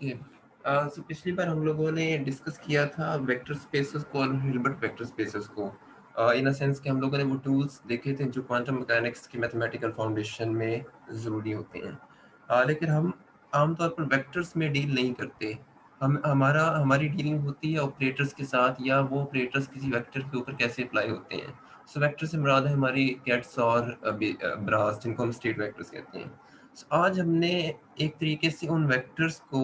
Okay. सो पिछली बार हम लोगों ने डिस्कस किया था वेक्टर स्पेसेस को और हिल्बर्ट वेक्टर स्पेसेस को, इन अ सेंस कि हम लोगों ने वो टूल्स देखे थे जो क्वांटम मैकेनिक्स की मैथमेटिकल फाउंडेशन में ज़रूरी होते हैं। लेकिन हम आमतौर पर वेक्टर्स में डील नहीं करते। हम हमारी डीलिंग होती है ऑपरेटर्स के साथ, या वो ऑपरेटर्स किसी वेक्टर के ऊपर कैसे अप्लाई होते हैं। सो वेक्टर से मुराद है हमारी कैट्स और ब्रास, जिनको हम स्टेट वेक्टर्स कहते हैं। आज हमने एक तरीके से उन वेक्टर्स को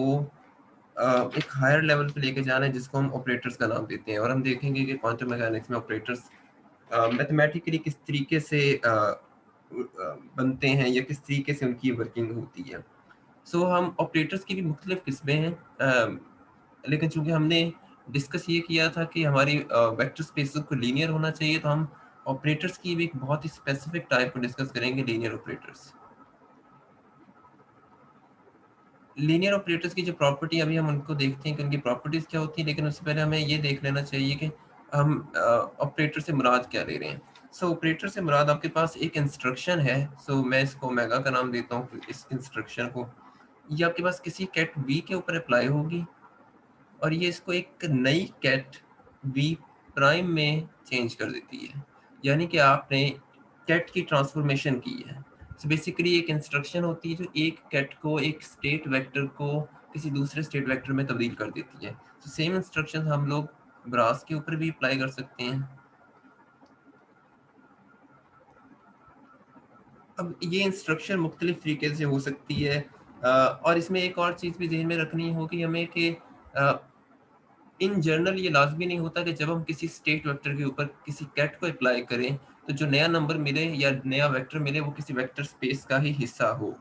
एक हायर लेवल पे लेके जाना है, जिसको हम ऑपरेटर्स का नाम देते हैं, और हम देखेंगे कि क्वांटम मैकेनिक्स में ऑपरेटर्स मैथमेटिकली किस तरीके से बनते हैं, या किस तरीके से उनकी वर्किंग होती है। सो हम ऑपरेटर्स की भी मुख्तलिफ किस्में हैं, लेकिन चूंकि हमने डिस्कस ये किया था कि हमारी वेक्टर स्पेसेस को लीनियर होना चाहिए, तो हम ऑपरेटर्स की भी एक बहुत ही स्पेसिफिक टाइप को डिस्कस करेंगे, लीनियर ऑपरेटर्स। लीनियर ऑपरेटर्स की जो प्रॉपर्टी, अभी हम उनको देखते हैं कि उनकी प्रॉपर्टीज क्या होती है, लेकिन उससे पहले हमें ये देख लेना चाहिए कि हम ऑपरेटर से मुराद क्या ले रहे हैं। सो ऑपरेटर से मुराद आपके पास एक इंस्ट्रक्शन है। सो मैं इसको ओमेगा का नाम देता हूँ इस इंस्ट्रक्शन को। ये आपके पास किसी कैट वी के ऊपर अप्लाई होगी, और ये इसको एक नई कैट वी प्राइम में चेंज कर देती है। यानी कि आपने कैट की ट्रांसफॉर्मेशन की है। सो बेसिकली एक इंस्ट्रक्शन होती है जो एक कैट को, एक स्टेट वेक्टर को किसी दूसरे स्टेट वेक्टर में तब्दील कर देती है। तो सेम इंस्ट्रक्शन हम लोग ब्रास के ऊपर भी अप्लाई कर सकते हैं। अब ये इंस्ट्रक्शन मुख्तलिफ तरीके से हो सकती है, और इसमें एक और चीज़ भी ध्यान में रखनी होगी हमें कि इन जनरल ये लाजमी नहीं होता कि जब हम किसी स्टेट वेक्टर के ऊपर किसी कैट को अप्लाई करें, तो जो नया नंबर मिले या नया वेक्टर मिले वो किसी वेक्टर स्पेस का ही हिस्सा हो।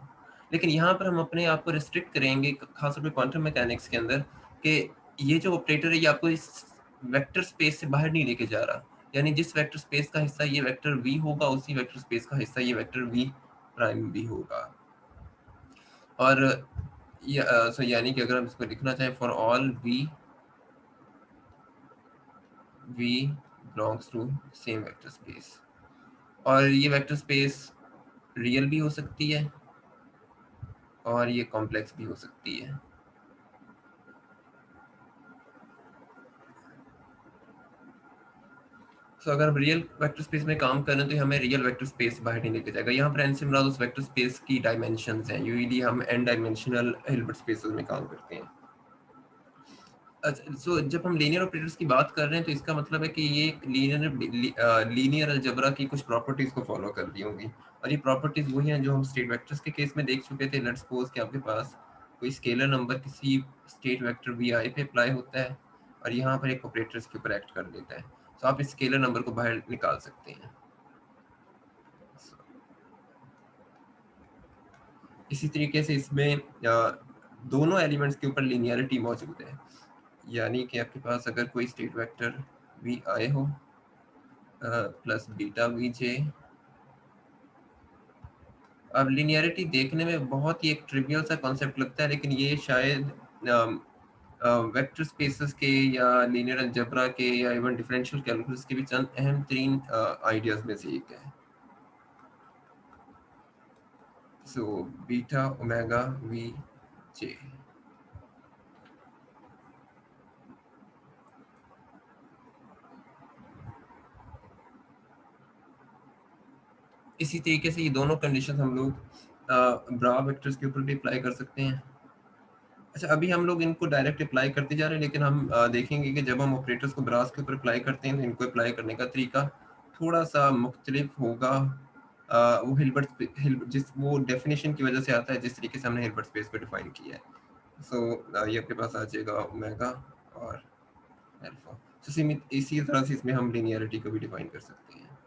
लेकिन यहाँ पर हम अपने आप को रिस्ट्रिक्ट करेंगे, खासतौर पे क्वांटम मैकेनिक्स के अंदर, कि ये जो ऑपरेटर है ये आपको इस वेक्टर स्पेस से बाहर नहीं लेके जा रहा। यानी जिस वेक्टर स्पेस का हिस्सा ये वेक्टर वी होगा, उसी वेक्टर स्पेस का हिस्सा ये वेक्टर वी प्राइम भी होगा। और सो यानी कि अगर हम इसको लिखना चाहें, for all v belongs to same vector space, और ये वेक्टर स्पेस रियल भी हो सकती है और ये कॉम्प्लेक्स भी हो सकती है। सो अगर हम रियल वेक्टर स्पेस में काम कर रहे हैं, तो हमें रियल वेक्टर स्पेस बाहर नहीं लेके जाएगा। यहाँ पर एन से मुराद उस वेक्टर स्पेस की डायमेंशंस हैं। यूजुअली हम एन डायमेंशनल हिल्बर्ट स्पेसेस में काम करते हैं। अच्छा, सो जब हम लीनियर ऑपरेटर्स की बात कर रहे हैं, तो इसका मतलब है कि ये एक लीनियर अलजेब्रा की कुछ प्रॉपर्टीज को फॉलो कर रही होंगी, और ये प्रॉपर्टीज वही हैं जो हम स्टेट वेक्टर्स के केस में देख चुके थे। लेट्स सपोज कि आपके पास कोई स्केलर नंबर किसी स्टेट वेक्टर वी आई पे अप्लाई होता है, और यहाँ पर एक ऑपरेटर इसके ऊपर एक्ट कर देता है। तो आप इस स्केलर नंबर को बाहर निकाल सकते हैं। So, इसी तरीके से इसमें दोनों एलिमेंट्स के ऊपर लीनियरिटी मौजूद है। यानी कि आपके पास अगर कोई स्टेट वेक्टर वी आई हो प्लस बीटा वी जे। अब लिनियरिटी देखने में बहुत ही एक ट्रिवियल सा कॉन्सेप्ट लगता है, लेकिन ये शायद वेक्टर स्पेसेस के या लीनियर अलजेब्रा के या इवन डिफरेंशियल कैलकुलस के भी चंद अहम तरीन आइडियाज में से एक है। सो बीटा ओमेगा वी जे। इसी तरीके से ये दोनों कंडीशन हम लोग ब्रा वेक्टर्स के ऊपर भी अप्लाई कर सकते हैं। अच्छा, अभी हम लोग इनको डायरेक्ट अप्लाई करते जा रहे हैं, लेकिन हम देखेंगे कि जब हम ऑपरेटर्स को ब्रास के ऊपर अप्लाई करते हैं, तो इनको अप्लाई करने का तरीका थोड़ा सा मुख्तलिफ होगा। वो जिस वो डेफिनेशन की वजह से आता है, जिस तरीके से हमने हिल्बर्ट स्पेस को डिफाइन किया है। सो ये आपके पास आ जाएगा ओमेगा और अल्फा। तो सीमित इसी तरह से इसमें हम लिनियरिटी को भी डिफाइन कर सकते हैं।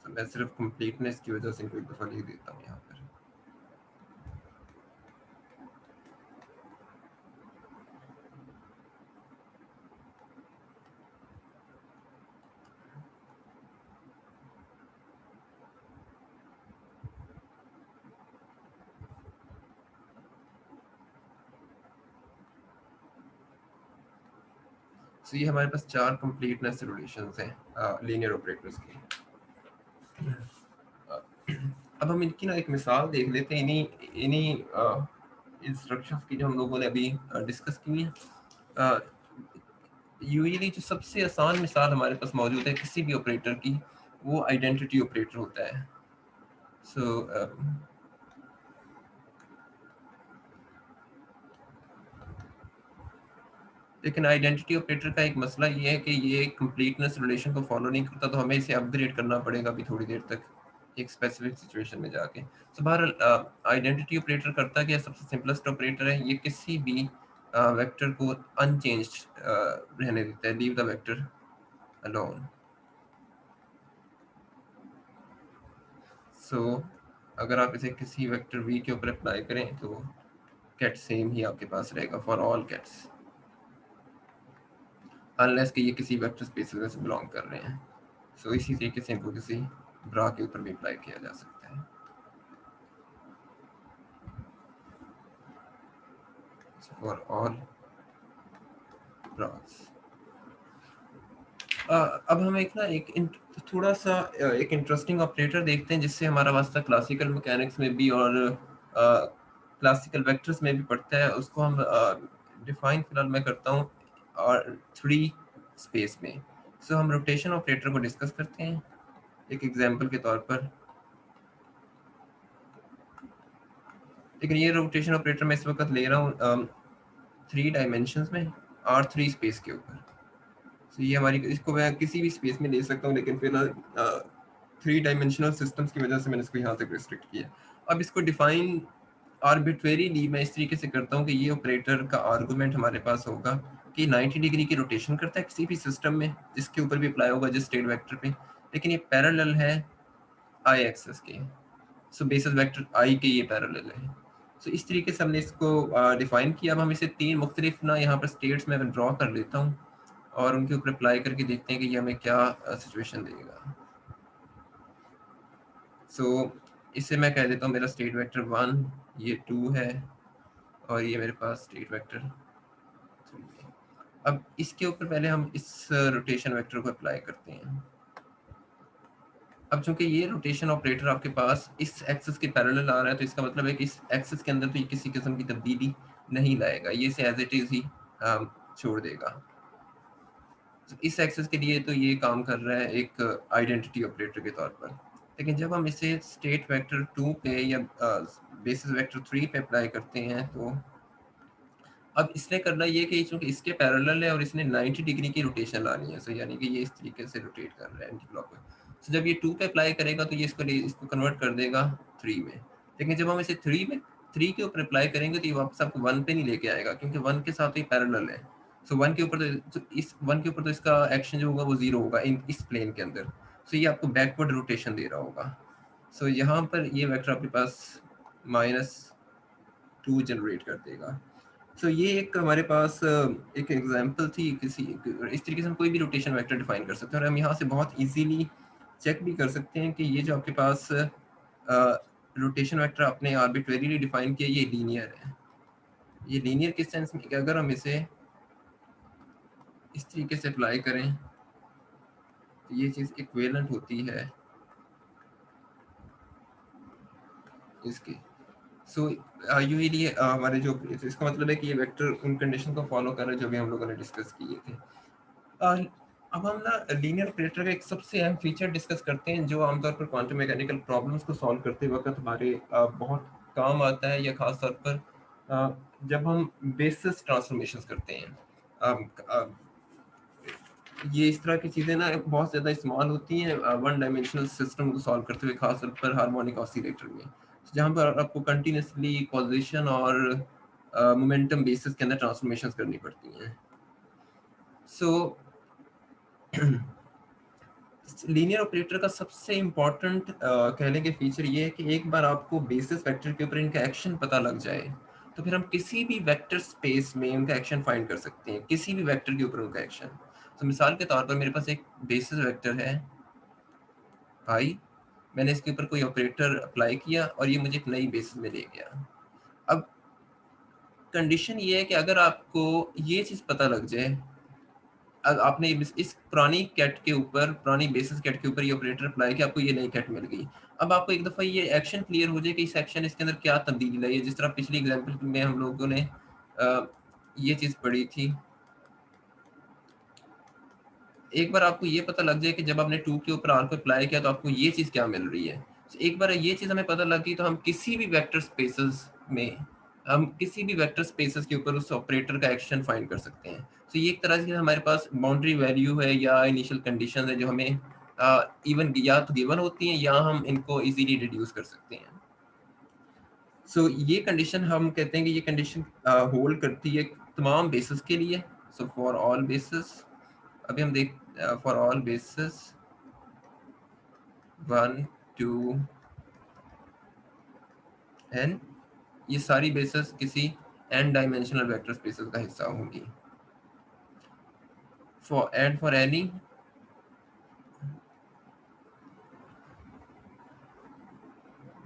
तो मैं सिर्फ कंप्लीटनेस की वजह से इनको एक दफ़ा लिख देता हूँ यहाँ पर। तो ये हमारे पास 4 कंप्लीटनेस रिलेशंस हैं लीनियर ऑपरेटर्स के। अब हम इनकी ना एक मिसाल देख लेते हैं, इन्हीं इन्हीं इंस्ट्रक्शंस की जो हम लोगों ने अभी डिस्कस की है, यूजुअली जो सबसे आसान मिसाल हमारे पास मौजूद है किसी भी ऑपरेटर की, वो आइडेंटिटी ऑपरेटर होता है। सो लेकिन आइडेंटिटी ऑपरेटर का एक मसला ये है कि ये कंप्लीटनेस रिलेशन को फॉलो नहीं करता, तो हमें इसे अपग्रेड करना पड़ेगा अभी थोड़ी देर तक एक स्पेसिफिक सिचुएशन में जाके। तो बहरहाल आइडेंटिटी ऑपरेटर करता क्या, सबसे सिंपलेस्ट ऑपरेटर है, ये किसी भी वेक्टर को अनचेंज्ड रहने देता है, लीव द वेक्टर अलोन। सो अगर आप इसे किसी वेक्टर v के ऊपर अप्लाई करें तो कैट सेम ही आपके पास रहेगा फॉर ऑल कैट्स, अनलेस कि ये किसी वेक्टर स्पेस में से बिलोंग कर रहे हैं। सो इसी तरीके से इनको किसी ब्रा के ऊपर भी अप्लाई किया जा सकता है, फॉर ऑल ब्रास। अब हम थोड़ा सा एक इंटरेस्टिंग ऑपरेटर देखते हैं जिससे हमारा वास्ता क्लासिकल मैकेनिक्स में भी और क्लासिकल वेक्टर्स में भी पड़ता है। उसको हम डिफाइन फिलहाल मैं करता हूँ और थ्री स्पेस में। सो हम रोटेशन ऑपरेटर को डिस्कस करते हैं एक एग्जांपल के तौर पर। लेकिन ये रोटेशन ऑपरेटर मैं इस वक्त ले रहा हूँ थ्री डायमेंशंस में और थ्री स्पेस के ऊपर। तो ये हमारी, इसको मैं किसी भी स्पेस में ले सकता हूँ, लेकिन फिलहाल थ्री डायमेंशनल सिस्टम्स की वजह से मैंने इसको यहाँ तक रिस्ट्रिक्ट किया। अब इसको डिफाइन आर्बिट्रेरीली मैं इस तरीके से करता हूँ कि ये ऑपरेटर का आर्गुमेंट हमारे पास होगा कि 90 डिग्री की रोटेशन करता है किसी भी सिस्टम में जिसके ऊपर भी अप्लाई होगा, जिस स्टेट वेक्टर पे, लेकिन ये पैरेलल है आई एक्सेस के। सो बेसिस वेक्टर आई के ये पैरेलल है। सो इस तरीके से हमने इसको डिफाइन किया। अब हम इसे तीन मुख्तलिफ ना यहाँ पर स्टेट्स में ड्रॉ कर लेता हूँ और उनके ऊपर अप्लाई करके देखते हैं कि ये हमें क्या सिचुएशन देगा। सो इसे मैं कह देता हूँ मेरा स्टेट वेक्टर 1, ये 2 है और ये मेरे पास स्टेट वेक्टर 3 है। अब इसके ऊपर पहले हम इस रोटेशन वेक्टर को अप्लाई करते हैं। अब चूंकि ये रोटेशन ऑपरेटर आपके पास इस एक्सिस के पैरेलल आ रहा है, तो इसका मतलब है कि इस एक्सिस के अंदर तो ये किसी किस्म की तब्दीली नहीं लाएगा, ये इसे एज इट इज ही छोड़ देगा। तो इस एक्सेस के लिए तो ये काम कर रहा है एक आइडेंटिटी ऑपरेटर के तौर पर। लेकिन जब हम इसे स्टेट वेक्टर 2 पे या बेसिस वेक्टर 3 पे अप्लाई करते हैं, तो अब इसने करना ये कि चूंकि इसके पैरेलल है और इसने 90 डिग्री की रोटेशन लानी है, सो यानी कि ये इस तरीके से रोटेट कर रहा है एंटी क्लॉकवाइज। सो जब ये 2 पे अप्लाई करेगा तो ये इसको कन्वर्ट कर देगा 3 में। लेकिन जब हम इसे 3 के ऊपर अप्लाई करेंगे तो ये वापस आपको 1 पे नहीं लेके आएगा, क्योंकि 1 के साथ ये पैरेलल है। सो 1 के ऊपर तो इस 1 के ऊपर तो इसका एक्शन जो होगा वो 0 होगा इस प्लेन के अंदर। सो ये आपको बैकवर्ड रोटेशन दे रहा होगा। सो यहाँ पर ये वेक्टर आपके पास -2 जनरेट कर देगा। सो ये एक हमारे पास एक एग्जांपल थी किसी, इस तरीके से हम कोई भी रोटेशन वेक्टर डिफाइन कर सकते हैं। और हम यहाँ से बहुत इजीली चेक भी कर सकते हैं कि ये जो आपके पास रोटेशन वेक्टर आपने आर्बिट्रेरीली डिफाइन किया, ये लीनियर है। ये लीनियर किस सेंस में कि अगर हम इसे इस तरीके से अप्लाई करें तो ये चीज़ इक्विवेलेंट होती है इसकी। सो यूजुअली हमारे जो इसका मतलब है कि ये वेक्टर उन कंडीशन को फॉलो कर रहे हैं जो भी हम लोगों ने डिस्कस किए थे। अब हम ना लीनियर ऑपरेटर का एक सबसे अहम फीचर डिस्कस करते हैं जो आमतौर पर क्वांटम मैकेनिकल प्रॉब्लम्स को सॉल्व करते वक्त हमारे बहुत काम आता है, या खास तौर पर जब हम बेसिस ट्रांसफॉर्मेशंस करते हैं। ये इस तरह की चीज़ें ना बहुत ज़्यादा इस्तेमाल होती हैं वन डायमेंशनल सिस्टम को सॉल्व करते हुए, खास तौर पर हार्मोनिक ऑसिलेटर में, जहाँ पर आपको कंटिन्यूसली पोजीशन और मोमेंटम बेसिस के अंदर ट्रांसफॉर्मेशंस करनी पड़ती हैं। सो लीनियर ऑपरेटर का सबसे इम्पोर्टेंट कह लेंगे फीचर ये है कि एक बार आपको बेसिस वेक्टर के ऊपर इनका एक्शन पता लग जाए, तो फिर हम किसी भी वेक्टर स्पेस में उनका एक्शन फाइंड कर सकते हैं, किसी भी वेक्टर के ऊपर उनका एक्शन। तो मिसाल के तौर पर मेरे पास एक बेसिस वेक्टर है आई, मैंने इसके ऊपर कोई ऑपरेटर अप्लाई किया और ये मुझे एक नई बेसिस में ले गया। अब कंडीशन ये है कि अगर आपको ये चीज़ पता लग जाए आपने इस पुरानी कैट के ऊपर, पुरानी बेसिस कैट के ऊपर ये ऑपरेटर अप्लाई किया, आपको ये नई कैट मिल गई। अब आपको एक दफ़ा ये एक्शन क्लियर हो जाए कि इस एक्शन इसके अंदर क्या तब्दीली लाई है, जिस तरह पिछली एग्जांपल में हम लोगों ने ये चीज़ पढ़ी थी। एक बार आपको ये पता लग जाए कि जब आपने 2 के ऊपर r को अप्लाई किया तो आपको ये चीज़ क्या मिल रही है। तो एक बार ये चीज़ हमें पता लग गई तो हम किसी भी वेक्टर स्पेसेस में, हम किसी भी वेक्टर स्पेसेस के ऊपर उस ऑपरेटर का एक्शन फाइंड कर सकते हैं। तो ये एक तरह से हमारे पास बाउंड्री वैल्यू है या इनिशियल कंडीशन है जो हमें इवन या तो गिवन होती हैं या हम इनको इजीली रिड्यूस कर सकते हैं। सो ये कंडीशन हम कहते हैं कि ये कंडीशन होल्ड करती है तमाम बेसिस के लिए। सो फॉर ऑल बेसिस, अभी हम देख फॉर ऑल बेसिस 1 2 n, ये सारी बेसिस किसी n डायमेंशनल वेक्टर स्पेसेस का हिस्सा होंगी। फॉर एनी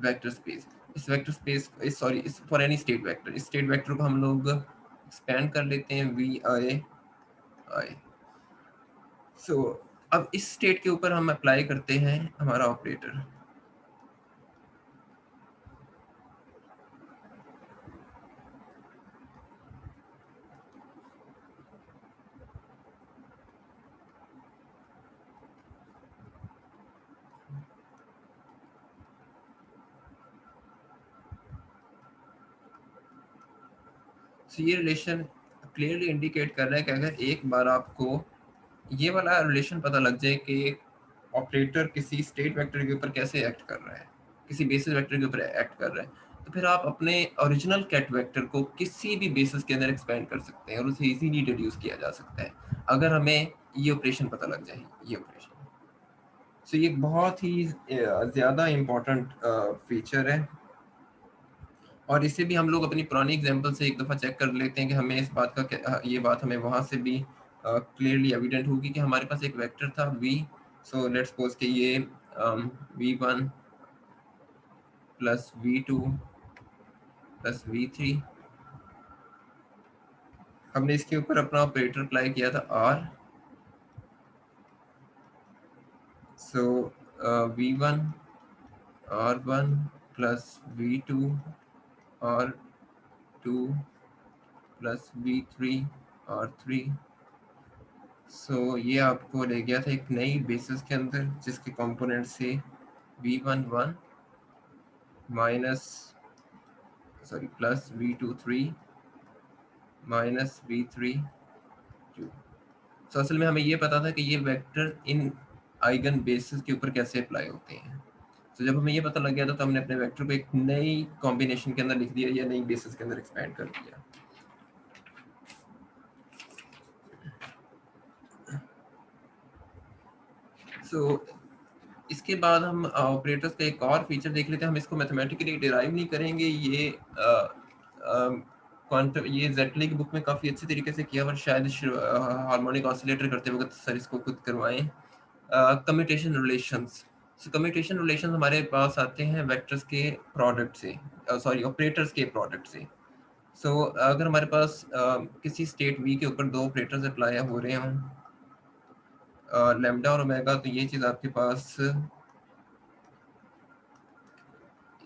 वेक्टर स्पेस, इस वेक्टर स्पेस इस सॉरी इस फॉर एनी स्टेट वेक्टर, इस स्टेट वेक्टर को हम लोग एक्सपेंड कर लेते हैं vi i। सो अब इस स्टेट के ऊपर हम अप्लाई करते हैं हमारा ऑपरेटर। So, ये रिलेशन क्लियरली इंडिकेट कर रहा है कि अगर एक बार आपको ये वाला रिलेशन पता लग जाए कि ऑपरेटर किसी स्टेट वेक्टर के ऊपर कैसे एक्ट कर रहा है, किसी बेसिस वेक्टर के ऊपर एक्ट कर रहा है, तो फिर आप अपने ओरिजिनल कैट वेक्टर को किसी भी बेसिस के अंदर एक्सपेंड कर सकते हैं और उसे इजीली रिड्यूस किया जा सकता है अगर हमें ये ऑपरेशन पता लग जाए, ये ऑपरेशन। सो ये बहुत ही ज़्यादा इम्पोर्टेंट फीचर है और इसे भी हम लोग अपनी पुरानी एग्जांपल से एक दफ़ा चेक कर लेते हैं कि हमें इस बात का ये बात हमें वहाँ से भी क्लियरली एविडेंट होगी कि हमारे पास एक वेक्टर था v। सो लेट्स सपोज कि ये v1 plus v2 plus v3, हमने इसके ऊपर अपना ऑपरेटर अप्लाई किया था r। सो v1 r1 plus v2 r2 plus v3 r3। ये आपको ले गया था एक नई बेसिस के अंदर जिसके कंपोनेंट से v1 1 minus sorry plus v2 3 minus v3 2। असल में हमें ये पता था कि ये वेक्टर इन आइगन बेसिस के ऊपर कैसे अप्लाई होते हैं। जब हमें ये पता लग गया था तो हमने अपने वेक्टर को एक नई कॉम्बिनेशन के अंदर लिख दिया या नई बेसिस के अंदर एक्सपेंड कर दिया। इसके बाद हम ऑपरेटर्स का एक और फीचर देख लेते हैं। हम इसको मैथमेटिकली डिराइव नहीं करेंगे, ये क्वांटम, ये जेटली की बुक में काफ़ी अच्छे तरीके से किया, पर शायद हार्मोनिक ऑसिलेटर करते वक्त सर इसको खुद करवाएं। कम्यूटेशन रिलेशंस, कम्यूटेशन रिलेशंस हमारे पास आते हैं वेक्टर्स के प्रोडक्ट से, सॉरी ऑपरेटर्स के प्रोडक्ट से। अगर हमारे पास किसी स्टेट वी के ऊपर दो ऑपरेटर्स अप्लाई हो रहे हों, लैम्डा और ओमेगा, तो ये चीज़ आपके पास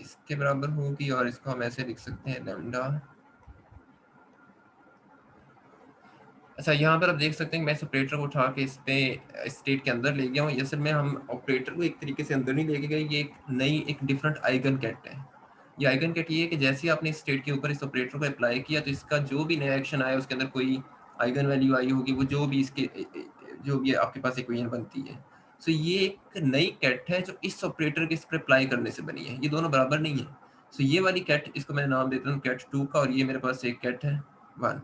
इसके बराबर होगी और इसको हम ऐसे लिख सकते हैं लैम्डा। अच्छा, यहाँ पर आप देख सकते हैं कि मैं इस ऑपरेटर को उठा के इस पे स्टेट के अंदर ले गया हूँ। असल में हम ऑपरेटर को एक तरीके से अंदर नहीं लेके गए, ये एक नई एक डिफरेंट आइगन कैट है। ये आइगन कैट ये है कि जैसे ही आपने इस स्टेट के ऊपर इस ऑपरेटर को अप्लाई किया तो इसका जो भी नया एक्शन आया उसके अंदर कोई आइगन वैल्यू आई होगी, वो जो भी इसके जो भी आपके पास इक्वेशन बनती है। ये एक नई कैट है जो इस ऑपरेटर के इस पर अप्लाई करने से बनी है, ये दोनों बराबर नहीं है। ये वाली कैट, इसको मैं नाम देता हूँ कैट 2 का, और ये मेरे पास एक कैट है 1।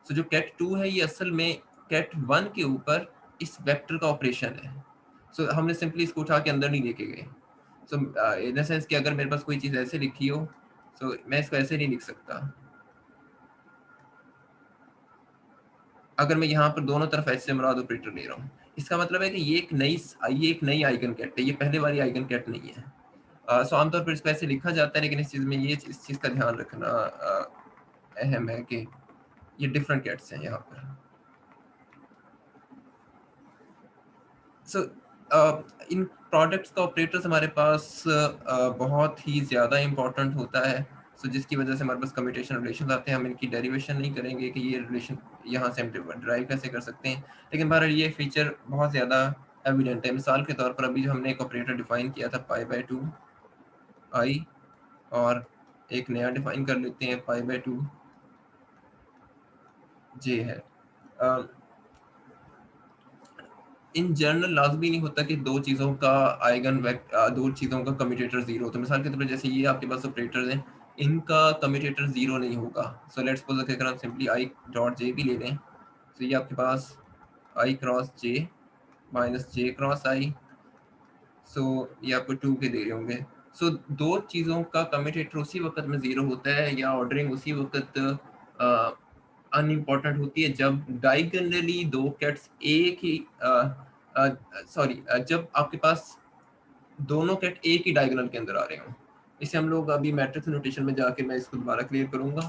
जो कैट 2 है ये असल में कैट 1 के ऊपर इस वेक्टर का ऑपरेशन है। हमने सिंपली इसको उठा के अंदर नहीं लेके गए। इन द सेंस कि अगर मेरे पास कोई चीज़ ऐसे लिखी हो मैं इसको ऐसे नहीं लिख सकता। अगर मैं यहाँ पर दोनों तरफ ऐसे मुराद ऑपरेटर ले रहा हूँ, इसका मतलब है कि ये एक नई आइगन कैट है, ये पहले वाली आइगन कैट नहीं है। आमतौर पर इसको ऐसे लिखा जाता है, लेकिन इस चीज़ में इस चीज़ का ध्यान रखना अहम है कि ये डिफरेंट कैट्स हैं यहाँ पर। सो इन प्रोडक्ट्स का ऑपरेटर्स हमारे पास बहुत ही ज़्यादा इम्पोर्टेंट होता है। सो जिसकी वजह से हमारे पास कम्यूटेशन रिलेशन आते हैं। हम इनकी डेरिवेशन नहीं करेंगे कि ये रिलेशन यहाँ से हम ड्राइव कैसे कर सकते हैं, लेकिन बहरहाल ये फीचर बहुत ज़्यादा एविडेंट है। मिसाल के तौर पर अभी जो हमने एक ऑपरेटर डिफाइन किया था पाई/2 आई, और एक नया डिफाइन कर लेते हैं पाई/2 जे है। इन जनरल लाजमी नहीं होता कि दो चीज़ों का दो चीज़ों का कम्यूटेटर जीरो हो। तो मिसाल के तौर पर जैसे ये आपके पास ऑपरेटर्स हैं, इनका कम्यूटेटर जीरो नहीं होगा। सो लेट्स सपोज कि अगर हम सिंपली आई डॉट जे भी ले लें, तो ये आपके पास आई क्रॉस जे माइनस जे क्रॉस आई, सो ये आपको 2 के दे रहे होंगे। सो दो चीज़ों का कम्यूटेटर उसी वक्त में जीरो होता है, या ऑर्डरिंग उसी वक्त अनइम्पॉर्टेंट होती है जब डायगोनली दो कैट्स एक ही सॉरी जब आपके पास दोनों कैट एक ही डायगोनल के अंदर आ रहे हों। इसे हम लोग अभी मैट्रिक्स नोटेशन में जाके मैं इसको दोबारा क्लियर करूंगा।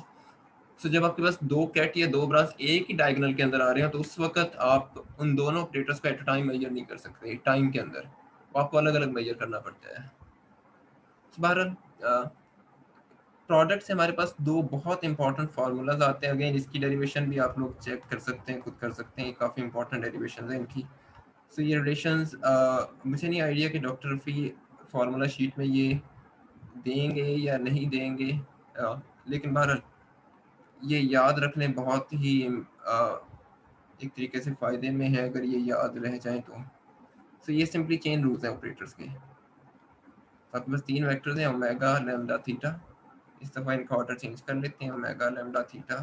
सो जब आपके पास दो कैट या दो ब्रास एक ही डायगोनल के अंदर आ रहे हैं, तो उस वक्त आप उन दोनों ऑपरेटर्स को एट अ टाइम मेजर नहीं कर सकते टाइम के अंदर, वो आपको अलग अलग मेजर करना पड़ता है। बहरहाल प्रोडक्ट से हमारे पास दो बहुत इंपॉर्टेंट फार्मूलाज आते हैं। अगेन इसकी डेरिवेशन भी आप लोग चेक कर सकते हैं, खुद कर सकते हैं, काफ़ी इंपॉर्टेंट डेरिवेशन है इनकी। सो ये रिलेशंस मुझे नहीं आइडिया कि डॉक्टर रफ़ी फार्मूला शीट में ये देंगे या नहीं देंगे, लेकिन बहरहाल ये याद रखने बहुत ही एक तरीके से फ़ायदे में है अगर ये याद रह जाए तो। सो ये सिंपली चेन रूल्स हैं ऑपरेटर्स के। आपके पास तीन वेक्टर्स हैं, ओमेगा लैम्डा थीटा। इस दफ़ा इनका ऑर्डर चेंज कर लेते हैं, omega lambda theta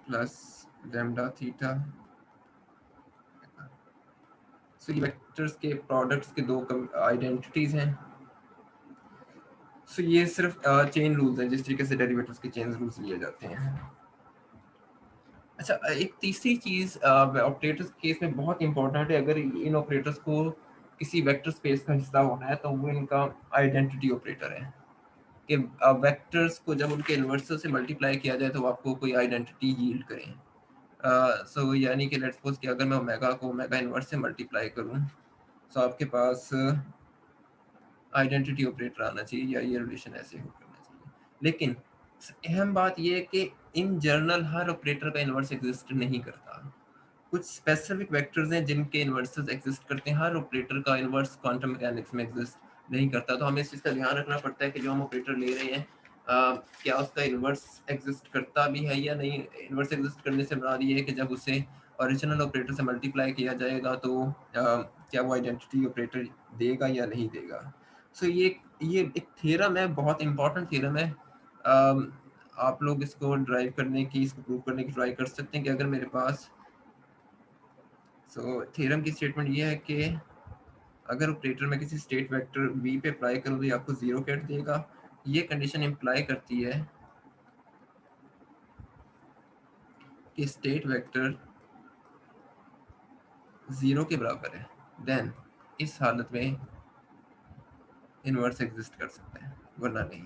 plus lambda theta. So ये वेक्टर्स के प्रोडक्ट्स के दो आइडेंटिटीज हैं। सो ये सिर्फ चेन रूल्स हैं, जिस तरीके से डेरिवेटिव्स के चेन रूल्स लिए जाते हैं। अच्छा, एक तीसरी चीज ऑपरेटर्स केस में बहुत इंपॉर्टेंट है। अगर इन ऑपरेटर्स को किसी वेक्टर स्पेस का हिस्सा होना है, तो वो इनका आइडेंटिटी ऑपरेटर है कि वेक्टर्स को जब उनके इन्वर्सर से मल्टीप्लाई किया जाए तो वो आपको कोई आइडेंटिटी यील्ड करें। सो यानी कि लेट्स सपोज कि अगर मैं ओमेगा को ओमेगा इनवर्स से मल्टीप्लाई करूं, तो आपके पास आइडेंटिटी ऑपरेटर आना चाहिए, या ये रिलेशन ऐसे हो करना चाहिए। लेकिन अहम बात यह है कि इन जनरल हर ऑपरेटर का इन्वर्स एग्जिस्ट नहीं करता। कुछ स्पेसिफिक वेक्टर्स हैं जिनके इन्वर्सेस एग्जिस्ट करते हैं, हर ऑपरेटर का इन्वर्स क्वांटम मैकेनिक्स में एग्जिस्ट नहीं करता। तो हमें इस चीज़ का ध्यान रखना पड़ता है कि जो हम ऑपरेटर ले रहे हैं, क्या उसका इन्वर्स एग्जिस्ट करता भी है या नहीं। इन्वर्स एग्जिस्ट करने से मुराद ये है कि जब उसे ओरिजिनल ऑपरेटर से मल्टीप्लाई किया जाएगा तो क्या वो आइडेंटिटी ऑपरेटर देगा या नहीं देगा। सो ये एक थ्योरम है, बहुत इंपॉर्टेंट थ्योरम है। अम, आप लोग इसको ड्राइव करने की, इसको प्रूव करने की ट्राई कर सकते हैं कि अगर मेरे पास थ्योरम की स्टेटमेंट ये है कि अगर ऑपरेटर में किसी स्टेट वेक्टर v पे अप्लाई करूँ तो ये आपको जीरो कैट देगा। ये कंडीशन इम्प्लाई करती है कि स्टेट वेक्टर जीरो के बराबर है, देन इस हालत में इन्वर्स एग्जिस्ट कर सकता है, वरना नहीं।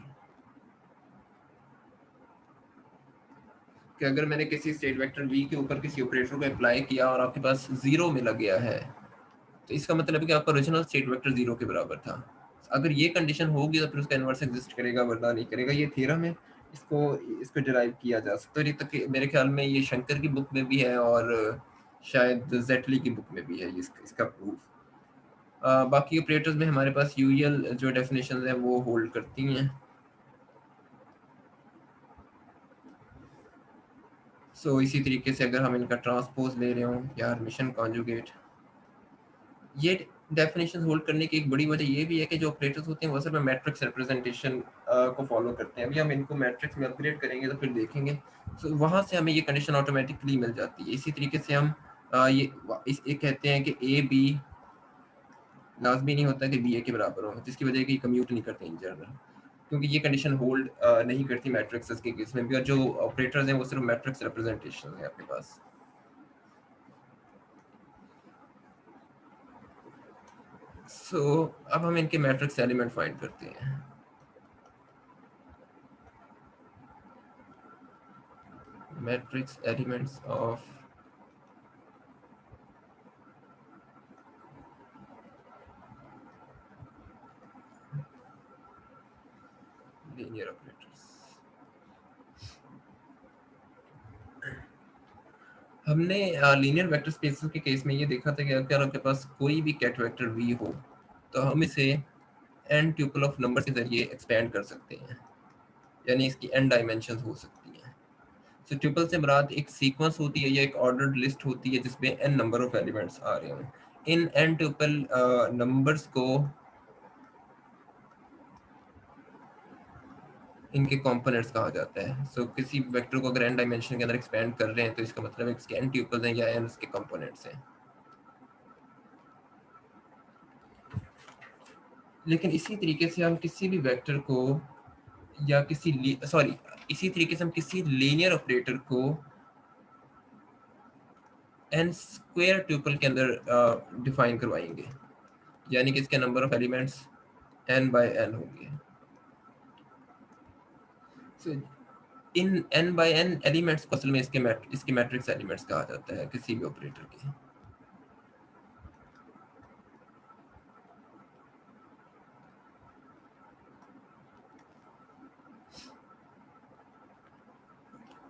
कि अगर मैंने किसी स्टेट वेक्टर v के ऊपर किसी ऑपरेटर को अप्लाई किया और आपके पास जीरो मिला गया है, तो इसका मतलब है कि आपका ओरिजिनल स्टेट वेक्टर जीरो के बराबर था। अगर ये कंडीशन होगी तो फिर उसका इन्वर्स एग्जिस्ट करेगा, वरना नहीं करेगा। ये थ्योरम है, इसको इसको डिराइव किया जा सकता है। ये तक मेरे ख्याल में ये शंकर की बुक में भी है, और शायद जेटली की बुक में भी है इसका प्रूफ। बाकी ऑपरेटर्स में हमारे पास यूएल जो डेफिनेशंस हैं वो होल्ड करती हैं। इसी तरीके से अगर हम इनका ट्रांसपोज ले रहे हो या हर्मिशन कॉन्जुगेट, ये डेफिनेशन होल्ड करने की एक बड़ी वजह ये भी है कि जो ऑपरेटर्स होते हैं वो असल में मैट्रिक्स रिप्रेजेंटेशन को फॉलो करते हैं। अभी हम इनको मैट्रिक्स में अपग्रेड करेंगे तो फिर देखेंगे। वहाँ से हमें ये कंडीशन ऑटोमेटिकली मिल जाती है। इसी तरीके से हम ये कहते हैं कि ए बी लाजमी नहीं होता कि बी ए के बराबर हो, जिसकी वजह कि कम्यूट नहीं करते इन जनरल, क्योंकि ये कंडीशन होल्ड नहीं करती मैट्रिक्स के केस में भी। और जो ऑपरेटर्स हैं वो सिर्फ मैट्रिक्स रिप्रेजेंटेशन है आपके पास। अब हम इनके मैट्रिक्स एलिमेंट फाइंड करते हैं। matrix elements of linear operators। हमने लीनियर वेक्टर स्पेसेस के केस में ये देखा था कि अगर आपके पास कोई भी कैट वेक्टर वी हो तो हम इसे n ट्यूपल ऑफ नंबर के जरिए एक्सपेंड कर सकते हैं, यानी इसकी n डायमेंशंस हो सकती हैं। सो ट्यूपल से मुराद एक सीक्वेंस होती है या एक ऑर्डर्ड लिस्ट होती है जिसमें n नंबर ऑफ एलिमेंट्स आ रहे हों। इन n ट्यूपल नंबर्स को इनके कंपोनेंट्स कहा जाता है। सो किसी वेक्टर को अगर n डायमेंशन के अंदर एक्सपेंड कर रहे हैं तो इसका मतलब है कि इसके n ट्यूपल्स हैं या n उसके कंपोनेंट्स हैं। लेकिन इसी तरीके से हम किसी भी वेक्टर को या इसी तरीके से हम किसी लीनियर ऑपरेटर को n स्क्वायर ट्यूपल के अंदर डिफाइन करवाएंगे, यानी कि इसके number of elements n by n होंगे। So, इन n बाय n एलिमेंट्स को असल में इसके मैट्रिक्स एलिमेंट्स कहा जाता है किसी भी ऑपरेटर के।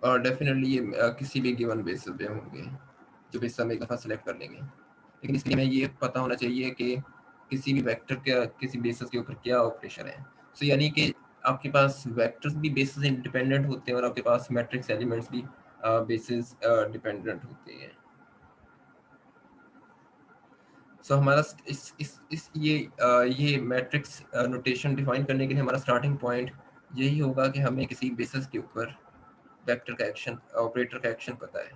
और डेफिनेटली ये किसी भी गिवन बेसिस पे होंगे, जो बेसिस हम एक दफ़ा सेलेक्ट कर लेंगे। लेकिन इसके लिए हमें ये पता होना चाहिए कि किसी भी वेक्टर का किसी बेसिस के ऊपर क्या ऑपरेशन है। सो यानी कि आपके पास वेक्टर्स भी बेसिस इंडिपेंडेंट होते हैं और आपके पास मैट्रिक्स एलिमेंट्स भी बेसिस डिपेंडेंट होते हैं। सो हमारा ये मैट्रिक्स नोटेशन डिफाइन करने के लिए हमारा स्टार्टिंग पॉइंट यही होगा कि हमें किसी बेसिस के ऊपर वेक्टर का एक्शन ऑपरेटर का एक्शन पता है।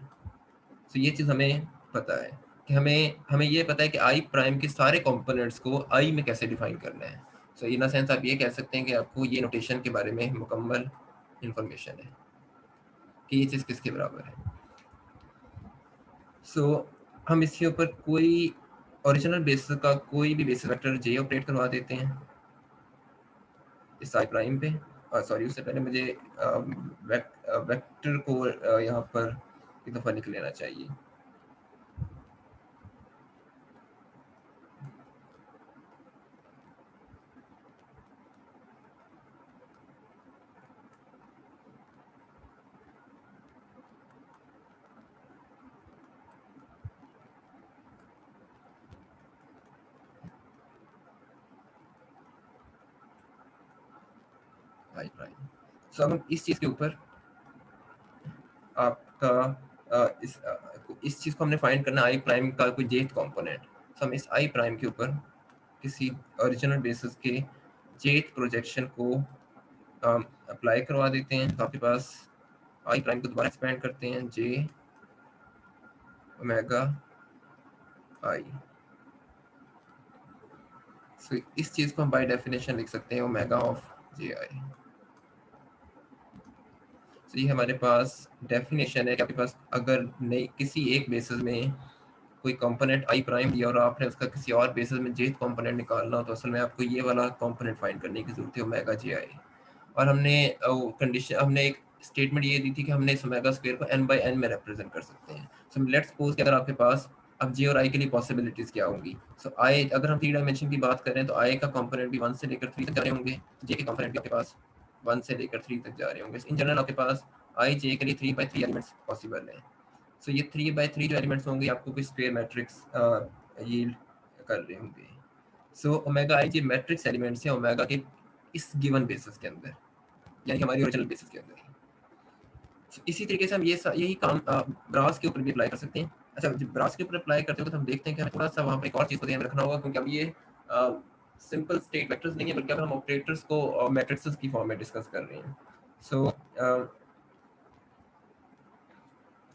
तो ये चीज़ हमें पता है कि हमें हमें ये पता है कि आई प्राइम के सारे कंपोनेंट्स को आई में कैसे डिफाइन करना है। सो इन अ सेंस आप ये कह सकते हैं कि आपको ये नोटेशन के बारे में मुकम्मल इंफॉर्मेशन है कि ये चीज़ किसके बराबर है। सो हम इसके ऊपर कोई ओरिजिनल बेसिस का कोई भी बेसिस वेक्टर जे ऑपरेट करवा देते हैं इस आई प्राइम पे। सॉरी, उससे पहले मुझे वेक्टर को यहाँ पर एक दफ़ा लिख लेना चाहिए। I prime. सो अब हम इस चीज़ के ऊपर आपका इस चीज़ को हमने फाइंड करना आई प्राइम का कोई jth कंपोनेंट। तो हम इस आई प्राइम के ऊपर किसी ओरिजिनल बेसिस के jth प्रोजेक्शन को अप्लाई करवा देते हैं। तो आपके पास आई प्राइम को दोबारा एक्सपेंड करते हैं जे ओमेगा आई। सो इस चीज़ को हम बाय डेफिनेशन लिख सकते हैं ओमेगा ऑफ जे आई। तो ये हमारे पास डेफिनेशन है कि आपके पास अगर नई किसी एक बेसिस में कोई कंपोनेंट आई प्राइम दिया और आपने उसका किसी और बेसिस में jth कंपोनेंट निकालना हो तो असल में आपको ये वाला कंपोनेंट फाइंड करने की जरूरत है ओमेगा जे आई। और हमने कंडीशन हमने एक स्टेटमेंट ये दी थी कि हमने इस ओमेगा स्क्वायर को n बाय n में रिप्रेजेंट कर सकते हैं। सो लेट्स सपोज कि अगर आपके पास अब जे और आई के लिए पॉसिबिलिटीज क्या होंगी। सो आई अगर हम 3 डायमेंशन की बात करें तो आई का कंपोनेंट भी 1 से लेकर 3 तक जा रहे होंगे, जे के कंपोनेंट भी आपके पास 1 से लेकर 3 तक जा रहे होंगे। इन जनरल आपके पास आई जे के लिए 3 बाय 3 एलिमेंट्स पॉसिबल है। सो ये 3 बाय 3 जो एलिमेंट्स होंगे आपको कोई स्क्वायर मैट्रिक्स यील्ड कर रहे होंगे। सो ओमेगा आई जे मैट्रिक्स एलिमेंट्स हैं ओमेगा के इस गिवन बेसिस के अंदर, यानी कि हमारी ओरिजिनल बेसिस के अंदर। So, इसी तरीके से हम यही काम ब्रास के ऊपर भी अप्लाई कर सकते हैं। अच्छा, जब ब्रास के ऊपर अप्लाई करते हो तो हम देखते हैं कि हमें थोड़ा सा वहाँ पे एक और चीज़ को ध्यान में रखना होगा, क्योंकि अब ये सिंपल स्टेट वेक्टर्स नहीं है बल्कि अब हम ऑपरेटर्स को मैट्रिक्स की फॉर्म में डिस्कस कर रहे हैं। सो